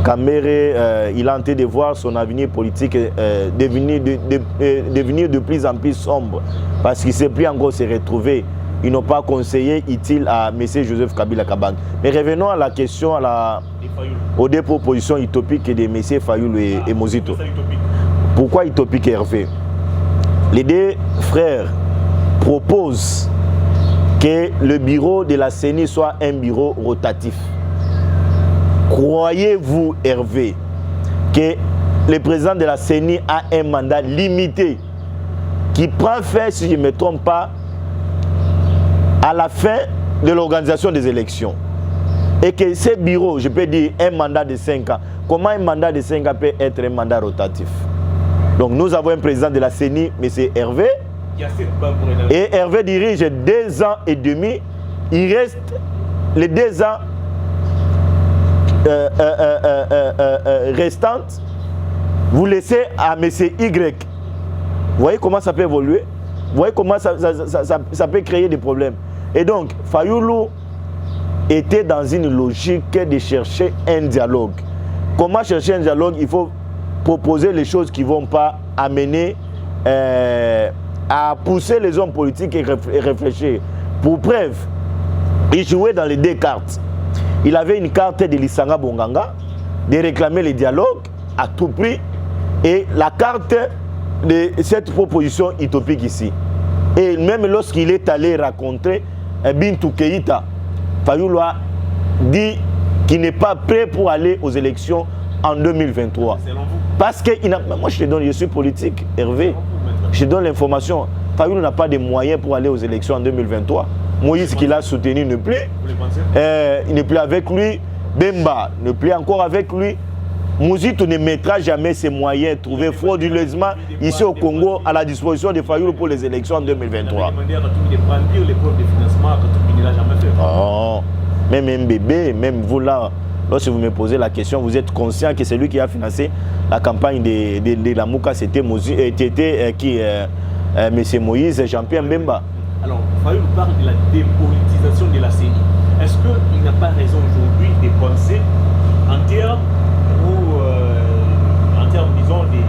Cambéré, il est en train de voir son avenir politique devenir de plus en plus sombre parce qu'il ne sait plus encore se retrouver. Ils n'ont pas conseillé utile à M. Joseph Kabila Kabang. Mais revenons à la question, aux deux propositions utopiques de M. Fayulu et Muzito. Pourquoi utopique, Hervé? Les deux frères proposent que le bureau de la CENI soit un bureau rotatif. Croyez-vous, Hervé, que le président de la CENI a un mandat limité qui prend fin, si je ne me trompe pas, à la fin de l'organisation des élections? Et que ce bureau, je peux dire un mandat de 5 ans, comment un mandat de 5 ans peut être un mandat rotatif? Donc nous avons un président de la CENI, M. Hervé, Il y a 7 bancs pour Hervé. Et Hervé dirige 2 ans et demi. Il reste les 2 ans restantes. Vous laissez à M. Y. Vous voyez comment ça peut évoluer? Vous voyez comment ça peut créer des problèmes? Et donc, Fayoulou était dans une logique de chercher un dialogue. Comment chercher un dialogue? Il faut proposer les choses qui ne vont pas amener à pousser les hommes politiques et réfléchir. Pour preuve, il jouait dans les 2 cartes. Il avait une carte de Lissanga Bonganga, de réclamer le dialogue à tout prix, et la carte de cette proposition utopique ici. Et même lorsqu'il est allé rencontrer Bintou Keïta, Fayoulou a dit qu'il n'est pas prêt pour aller aux élections en 2023. Parce que, moi je te donne, je suis politique, Hervé, je te donne l'information. Fayoulou n'a pas de moyens pour aller aux élections en 2023. Moïse qui l'a soutenu ne plus. Il n'est plus avec lui. Bemba ne plus encore avec lui. Mouzito ne mettra jamais ses moyens trouvés frauduleusement ici au Congo à la disposition de Fayoulou pour les élections en 2023. Oh, même bébé, même vous là, lorsque vous me posez la question, vous êtes conscient que c'est lui qui a financé la campagne de la Mouka, c'était M. Moïse et Jean-Pierre Bemba. Alors, Fayoulou parle de la dépolitisation de la CENI. Est-ce qu'il n'a pas raison aujourd'hui de penser en termes disons, de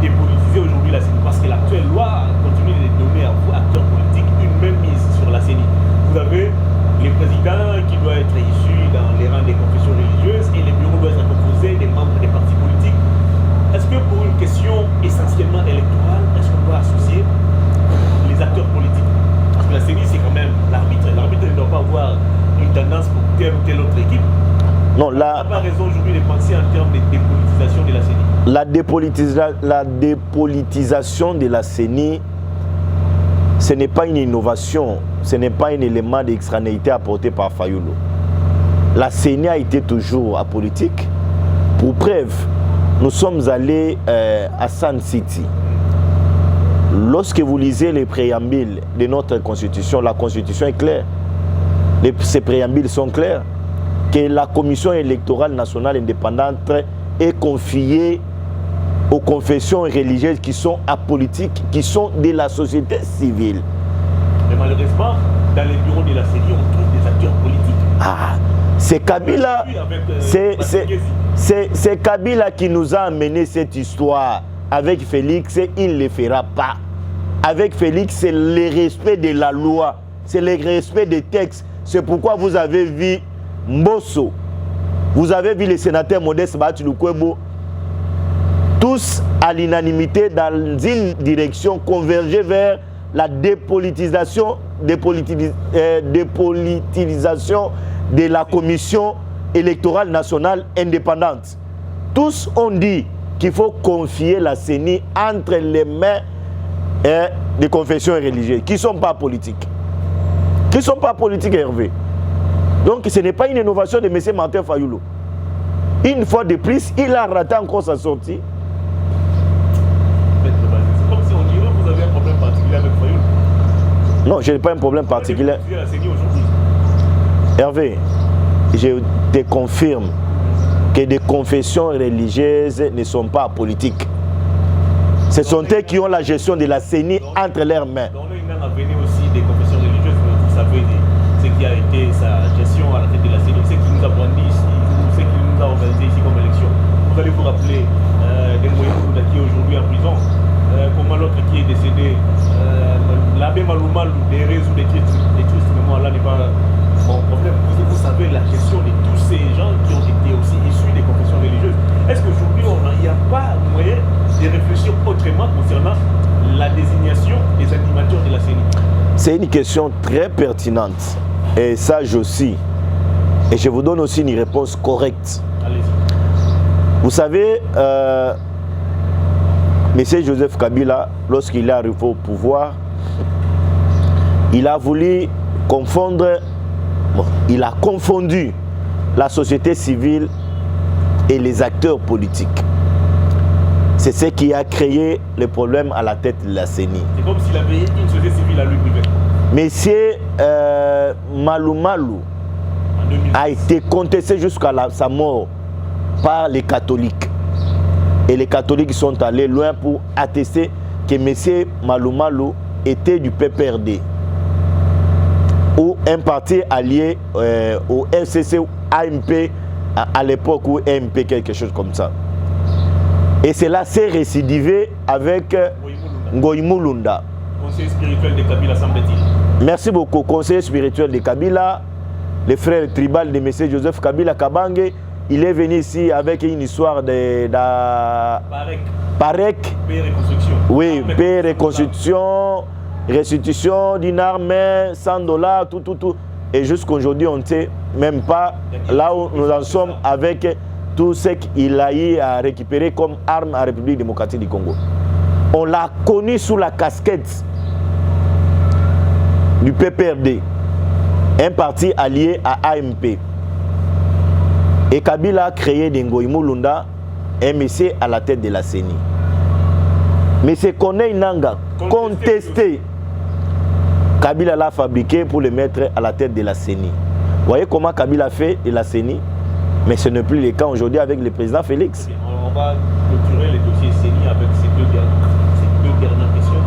dépolitiser aujourd'hui la CENI? Parce que l'actuelle loi continue de donner à vous, acteurs politiques, une même mise sur la CENI. Vous avez les présidents qui doivent être issus dans les rangs des confessions religieuses et les bureaux doivent être composés des membres des partis politiques. Est-ce que pour une question essentiellement électorale, est-ce qu'on doit associer les acteurs politiques? Parce que la CENI, c'est quand même l'arbitre. L'arbitre ne doit pas avoir une tendance pour telle ou telle autre équipe. Non, là, on n'a pas raison aujourd'hui de penser en termes de dépolitisation de la CENI. La dépolitisation de la CENI, ce n'est pas une innovation, ce n'est pas un élément d'extranéité apporté par Fayoulou. La CENI a été toujours apolitique. Pour preuve, nous sommes allés à Sun City. Lorsque vous lisez les préambules de notre constitution, la constitution est claire. Ces préambules sont clairs. Que la commission électorale nationale indépendante est confiée aux confessions religieuses qui sont apolitiques, qui sont de la société civile. Mais malheureusement, dans les bureaux de la CENI, on trouve des acteurs politiques. Ah, c'est Kabila, c'est Kabila qui nous a amené cette histoire. Avec Félix, il ne le fera pas. Avec Félix, c'est le respect de la loi, c'est le respect des textes. C'est pourquoi vous avez vu Mbosso, vous avez vu les sénateurs Modeste Bahatulukwebo, tous à l'unanimité dans une direction converger vers la dépolitisation de la commission électorale nationale indépendante. Tous ont dit qu'il faut confier la CENI entre les mains des confessions religieuses qui ne sont pas politiques. Qui ne sont pas politiques, Hervé. Donc ce n'est pas une innovation de M. Martin Fayoulou. Une fois de plus, il a raté encore sa sortie. C'est comme si on dirait que vous avez un problème particulier avec Fayoulou. Non, je n'ai pas un problème particulier. Hervé, je te confirme que des confessions religieuses ne sont pas politiques. Ce sont eux qui ont la gestion de la CENI entre leurs mains. On a venu aussi des confessions religieuses, vous savez, ce qui a été sa gestion à la tête de la CENI, ce qui nous a brandi ici, ce qui nous a organisé ici comme élection. Vous allez vous rappeler des moyens qui est aujourd'hui en prison, comment l'autre qui est décédé, l'abbé Maloumal, des réseaux des titres, mais là n'est pas mon problème. Vous savez la gestion de tous ces gens qui ont été aussi issus des confessions religieuses. Est-ce qu'aujourd'hui, il n'y a pas moyen de réfléchir autrement concernant la désignation des animateurs de la CENI? C'est une question très pertinente et sage aussi. Et je vous donne aussi une réponse correcte. Allez-y. Vous savez, M. Joseph Kabila, lorsqu'il est arrivé au pouvoir, il a voulu confondre, il a confondu la société civile et les acteurs politiques. C'est ce qui a créé le problème à la tête de la CENI. C'est comme s'il avait une société civile à lui privé. Monsieur Malou Malou a été contesté jusqu'à sa mort par les catholiques. Et les catholiques sont allés loin pour attester que monsieur Malou Malou était du PPRD. Ou un parti allié au FCC ou AMP à l'époque, ou MP, quelque chose comme ça. Et cela s'est récidivé avec Ngoï Moulunda. Conseiller spirituel de Kabila, semble-t-il. Merci beaucoup, conseiller spirituel de Kabila, le frère tribal de M. Joseph Kabila Kabange. Il est venu ici avec une histoire de Parek. Paix et reconstruction. Oui, paix, reconstruction, restitution d'une armée, $100, tout. Et jusqu'aujourd'hui, on ne sait même pas là où nous en sommes avec tout ce qu'il a eu à récupérer comme arme à la République démocratique du Congo. On l'a connu sous la casquette du PPRD, un parti allié à AMP. Et Kabila a créé Ngoï Moulunda, un monsieur à la tête de la CENI. Mais c'est Corneille Nangaa, contesté. Kabila l'a fabriqué pour le mettre à la tête de la CENI. Vous voyez comment Kabila fait de la CENI? Mais ce n'est plus le cas aujourd'hui avec le président Félix. On va clôturer les dossiers CENI avec ces deux dernières questions.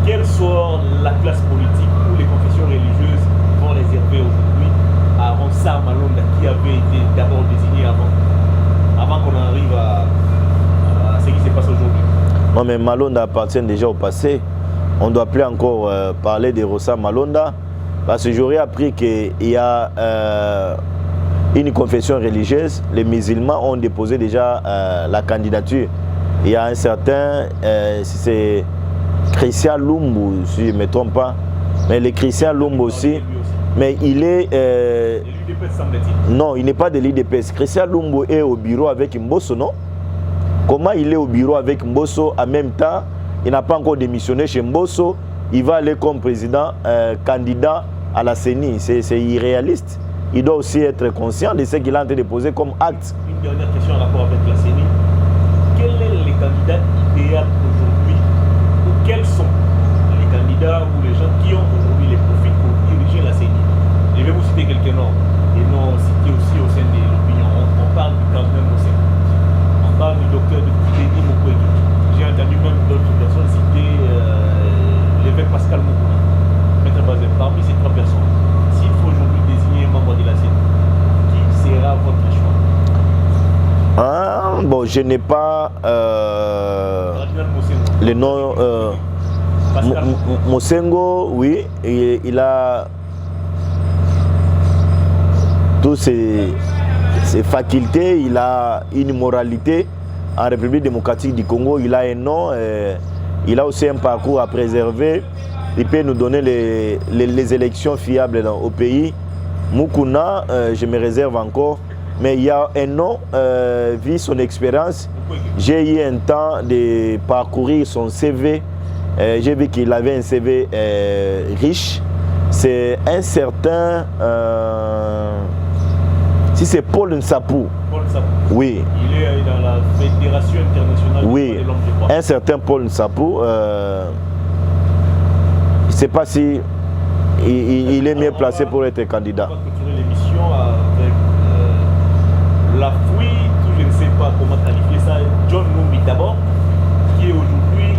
Quelle soit la classe politique ou les confessions religieuses vont réserver aujourd'hui à Ronsard Malonda, qui avait été d'abord désigné avant qu'on arrive à ce qui se passe aujourd'hui? Non, mais Malonda appartient déjà au passé. On ne doit plus encore parler de Ronsard Malonda, parce que j'aurais appris qu'il y a une confession religieuse. Les musulmans ont déposé déjà la candidature. Il y a un certain, c'est Christian Lumbu, si je ne me trompe pas, mais le Christian Lumbu aussi, mais il est... l'UDPS, semble-t-il. Non, il n'est pas de l'UDPS. Christian Lumbu est au bureau avec Mbosso, non? Comment il est au bureau avec Mbosso en même temps? Il n'a pas encore démissionné chez Mbosso. Il va aller comme président, candidat à la CENI. C'est irréaliste. Il doit aussi être conscient de ce qu'il est en train de poser comme acte. Une dernière question en rapport avec la CENI. Quels sont les candidats idéaux aujourd'hui, ou quels sont les candidats ou les gens qui ont aujourd'hui les profils pour diriger la CENI? Je vais vous citer quelques noms, et noms cités aussi au sein de l'opinion. On parle du cardinal Mosengo, on parle du docteur Denis Mukwege. J'ai entendu même d'autres personnes citer l'évêque Pascal Moukouna. Maître Bazin, parmi ces trois personnes, s'il faut aujourd'hui désigner un membre de la CENI, qui sera votre choix? Bon, je n'ai pas le nom. Mosengo, oui, il a toutes ses facultés, il a une moralité. En République démocratique du Congo, il a un nom, il a aussi un parcours à préserver. Il peut nous donner les élections fiables au pays. Moukouna, je me réserve encore. Mais il y a un nom, vu son expérience, j'ai eu un temps de parcourir son CV. J'ai vu qu'il avait un CV riche. C'est un certain... si c'est Paul Nsapou. Paul Nsapou. Oui. Il est dans la Fédération internationale oui. de l'homme, je crois. Un certain Paul Nsapou. Je ne sais pas si il est mieux placé pour être candidat. On va continuer l'émission avec la fuite, je ne sais pas comment qualifier ça, John Numbi d'abord, qui est aujourd'hui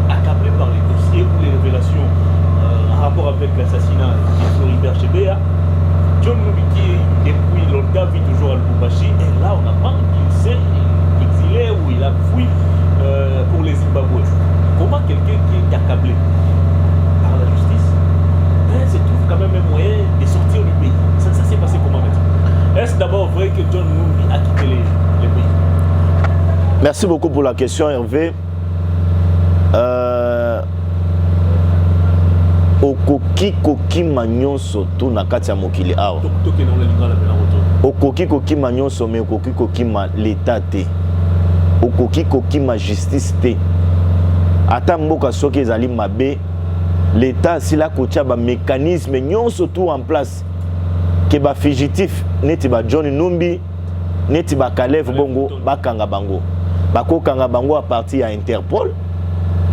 accablé par les dossiers ou les révélations en rapport avec l'assassinat de Floribert Chebeya. John Numbi qui depuis longtemps vit toujours à Lubumbashi, et là on apprend qu'il s'est exilé ou il a fui pour les Zimbabwe. Comment quelqu'un qui est accablé par la justice se trouve quand même un moyen de sortir du pays? Ça s'est passé comment maintenant? Est-ce d'abord vrai que John Numbi a quitté les pays? Merci beaucoup pour la question, Hervé. Okoki kokima nyonso tu na kati ya mokili awa. Okoki kokima nyonso mais okoki kokima l'état te. Okoki kokima justice te. Ata mboka soki ezali mabe, l'état sila kotia ba mécanisme nyonso tout en place. Que ba fugitif neti ba John Numbi neti ba Kalev bongo bakanga bango. bako kanga bango à partir à Interpol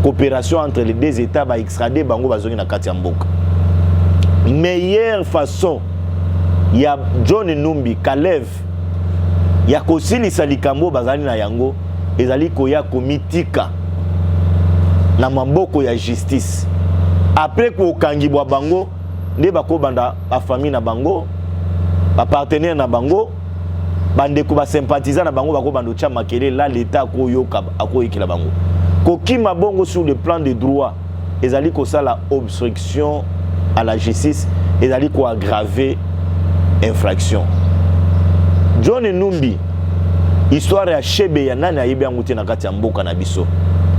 coopération entre les deux états ba extrader bango bazongi na kati ya mboka. Meilleure façon ya John Numbi Kalev ya kosilisa likambo bazali na yango ezali koya komitika na maboko ya justice. Après ko kangibwa bango nde bako banda ba famille na bango ba partenaire na bango bande ko ba sympathisant na bango bako bando cha makele la l'état ko yoka akoyikila bango. Kokima bongo sur le plan des droits ezali ko sala obstruction à la justice ezali ko aggraver infraction. John Numbi histoire ya Chebe ya nani ayebi yango na kati ya mboka na biso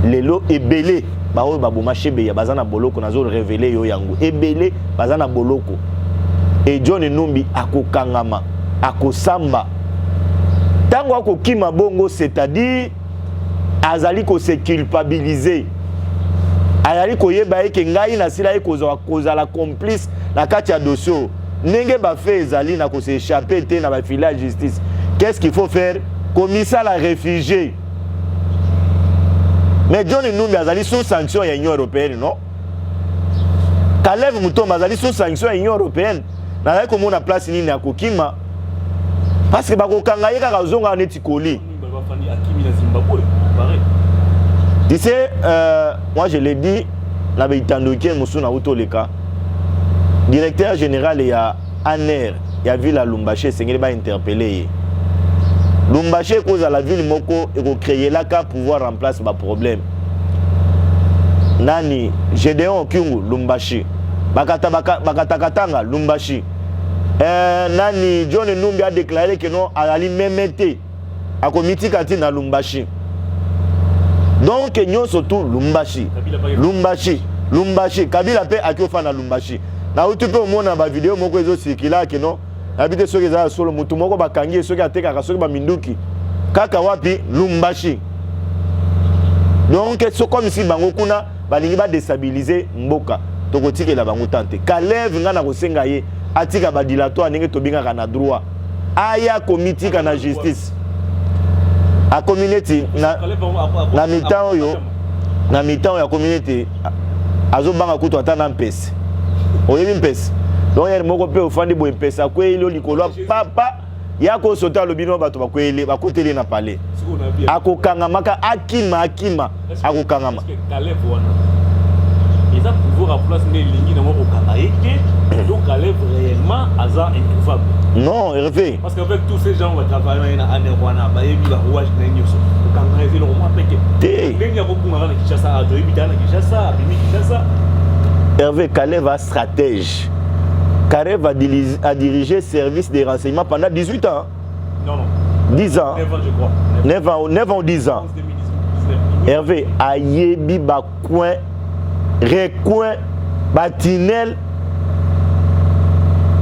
lelo ebele baoyo baboma Chebe ya bazana boloko nazo révéler yo yango ebele bazana boloko et John Numbi akokangama akosamba tango akokima bongo c'est-à-dire azali ko se culpabiliser ayali koyeba eke ngai na sila kozala complice na kati ya dossier nenge ba fait ezali na ko se échapper te na ba filer la justice. Qu'est-ce qu'il faut faire? Commissaire à réfugiés. Mais John Numbi azali sous sanction ya Union européenne, non? Kalev Mutomba azali sous sanction ya Union européenne. Na zali komona place nini ya kokima parce que bakokanga ye kaka zonga neti koli. Tu sais, moi je l'ai dit, na betandoke musuna utoleka. Directeur général ya ANER ya ville à Lumbashi sengeli ba interpeller. Lumbashi cause à la ville moko et créer là ka pouvoir remplacer ba problème. Nani Gédéon Kyungu Lumbashi. Bakatakatanga Lumbashi. Nani John Numbi a déclaré que non à la limite à comité kati na Lumbashi. Donc nyo surtout Lumbashi. Lumbashi Kabila pe akiofa na Lumbashi. Na utu pe omona ba vidéo moko ezo circuler que non habite soki za solo mutu moko bakangi soki ateka soki ba minduki kaka wapi Lumbashi. Donc c'est comme si bango kuna balingi ba déstabiliser mboka tokotike la bango tante Kalev ngana kosenga ye atika ba dilatoire ndenge tobinga kana droit aya comité kana justice a communauté na mitao yo na mitao ya communauté azo banga kuto atana mpese oyebi mpese donc yel moko pe ofandi bo mpese akweli likolo papa yako sota lobino bato bakweli bakoteli na palais akokanga maka akima akokanga Kalev wana ils ont pouvoir à place mais lingi na moko kanaike donc Kalev réellement aza introuvable. Non, Hervé. Parce qu'avec tous ces gens on va travailler na anerwana ba yebi ba rouage na nyoso kanga ezelo ko mapeke ndenge ya bokunga na Kinshasa a doyi bitana Kinshasa abimi Kinshasa. Hervé Kalev a stratège. Kalev a dirigé service des renseignements pendant 18 ans. Non. 10 ans. 9 ans je crois. 9 ans ou 10 ans. Hervé a yebi ba coin recoin batinel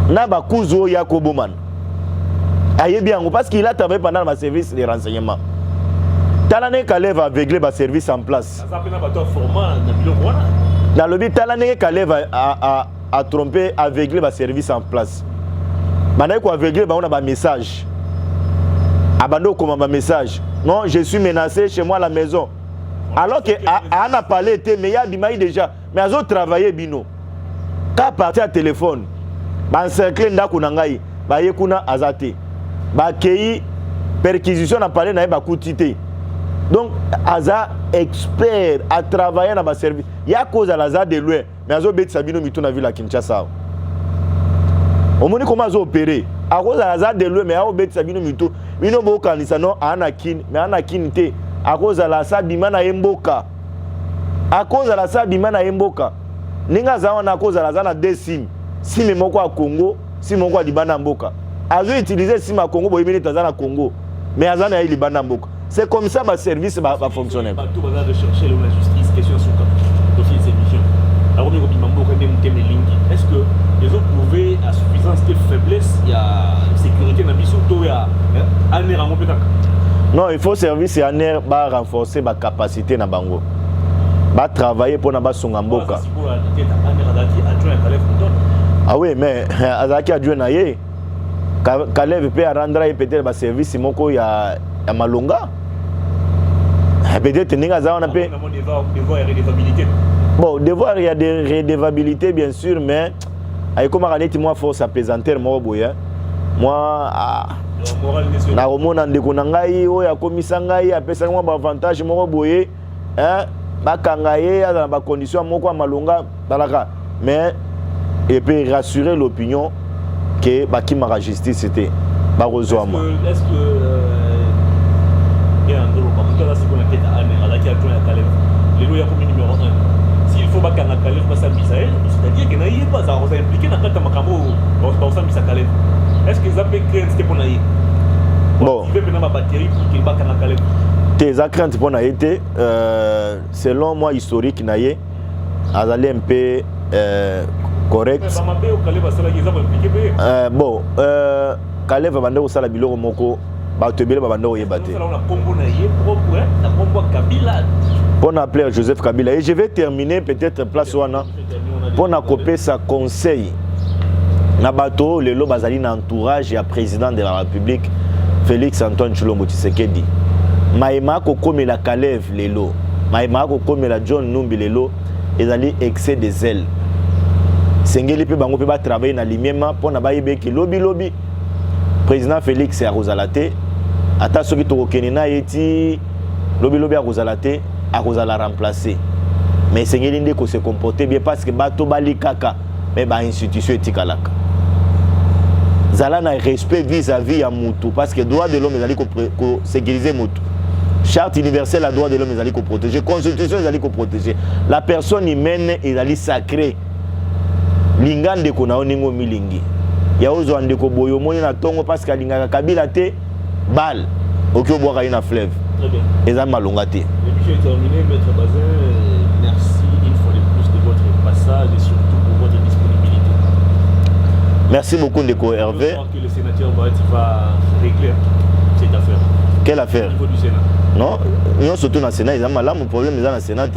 na bakuzo Yakobo man. Ayebi yango parce qu'il a travaillé pendant le service des renseignements. Talane Kalev a aveuglé ba service en place. Ça peut na bato format na biloko wana. Dans le but Talane Kalev a trompé aveuglé ba service en place. Bana ko aveuglé ba on a ba message. Abando comme ba message. Non, je suis menacé chez moi à la maison. Alors que on a parlé était meilleur dimaï déjà mais azo travailler bino. Ka partir à téléphone. Ba encercler ndako na ngai ba yekuna azate. Ba kei perquisition na parler na ba kutité. Donc aza expert à travailler dans ba service. Ya cause à l'aza de loin mais azo bet sabino mito na ville à Kinshasa. On moni comment azo opérer. À cause à l'aza de loin mais azo bet sabino mito. Bino bo kanisa non anakin mais anakin té. À cause de la sabimana emboka. À cause de la sabimana emboka. Ninga zawana à cause de la zana deux sim. Sim moko à Congo, sim moko à Libana mboka. Azo utiliser sim à Congo boyebele tazana Congo. Mais azana ya Libana mboka. C'est comme ça ma service va fonctionner. Tout bazar de chercher la justice question sur dossier de sémission. Alors on mboka ndem lingi. Est-ce que les autres pouvaient à suffisance de faiblesse il y a sécurité na biso to ya anera mo petaka. Non, il faut service et ANER va renforcer ma capacité na bango. Va travailler pour na ba songa mboka. Ah oui, mais azaki adjoint na ye. Kalev peut rendre peut-être ba service moko ya Malonga. Peut-être on a peu. Bon, devoir, il y a des redevabilités, bien sûr, mais comme moi, force apaisanteur, moi, na romona ndeko na ngai oyo akomisa ngai apesa moi ba avantage moko boye bakanga ye dans ba condition moko ya malonga talaka mais et puis rassurer l'opinion que bakimaka justice c'était ba rozwa moi est-ce que il y a un drôle comme ça c'est qu'on a tête à la qui a joué à Caleb les lois comme numéro 1 s'il faut bakanga Caleb pas ça Misaël c'est-à-dire que n'ayez pas ça va impliquer dans ta makambo pas ça Misa Caleb est-ce que ça peut créer ce qu'on a eu bon tes craintes pour n'a été selon moi historique n'a eu azali un peu correct bon Caleb va bande osala biloko moko ba tebele ba bande oyebate pour appeler Joseph Kabila et je vais terminer peut-être place wana pour na copier sa conseil na bato lelo bazali na entourage ya président de la République Félix Antoine Tshilombo Tshisekedi maïma ko komela Caleb lelo maïma ko komela John Numbi lelo ezali excès de zèle sengeli pe bango pe ba travailler na limiema pona ba yebeki lobi président Félix ya rozalate ata soki to kenina yeti lobi ya rozalate a rozala remplacer mais sengeli ndeko se comporter bien parce que bato bali kaka mais ba institution etikalaka zala na respect vis-à-vis ya mutu parce que droit de l'homme ezali ko sécuriser mutu charte universelle à droit de l'homme ezali ko protéger constitution ezali ko protéger la personne humaine ezali sacrée lingande ko na oningo milingi ya ozo andeko boyo moni na tongo parce que lingaka Kabila te bal okyo boka ina fleuve très bien ezali malonga te l'émission est terminée maître Bazin merci une fois de plus de votre passage et surtout pour votre disponibilité. Merci beaucoup Ndeko Hervé. Je crois que le sénateur va régler cette affaire. Quelle affaire? Au niveau du Sénat. Non, nous surtout dans le Sénat, ils ont mal mon problème dans le Sénat.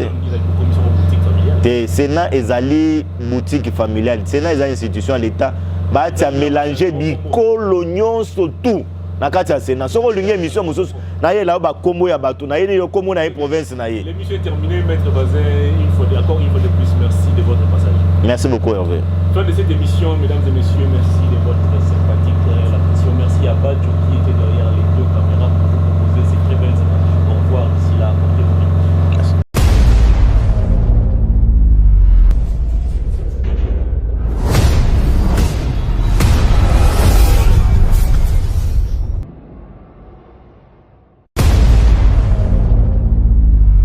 Le Sénat est allé boutique familiale. Le Sénat est une institution à l'État. Bah tu as mélangé des colonions surtout. Na kati Sénat. Soko lungi mission mususu. Na ye là ba kombo ya bato. Na ye yo kombo na province na ye. L'émission est terminée maître Bazin. Une fois de plus merci de votre passage. Merci beaucoup Hervé. Fin de cette émission, mesdames et messieurs, merci de votre sympathique réaction. Merci à Badjo.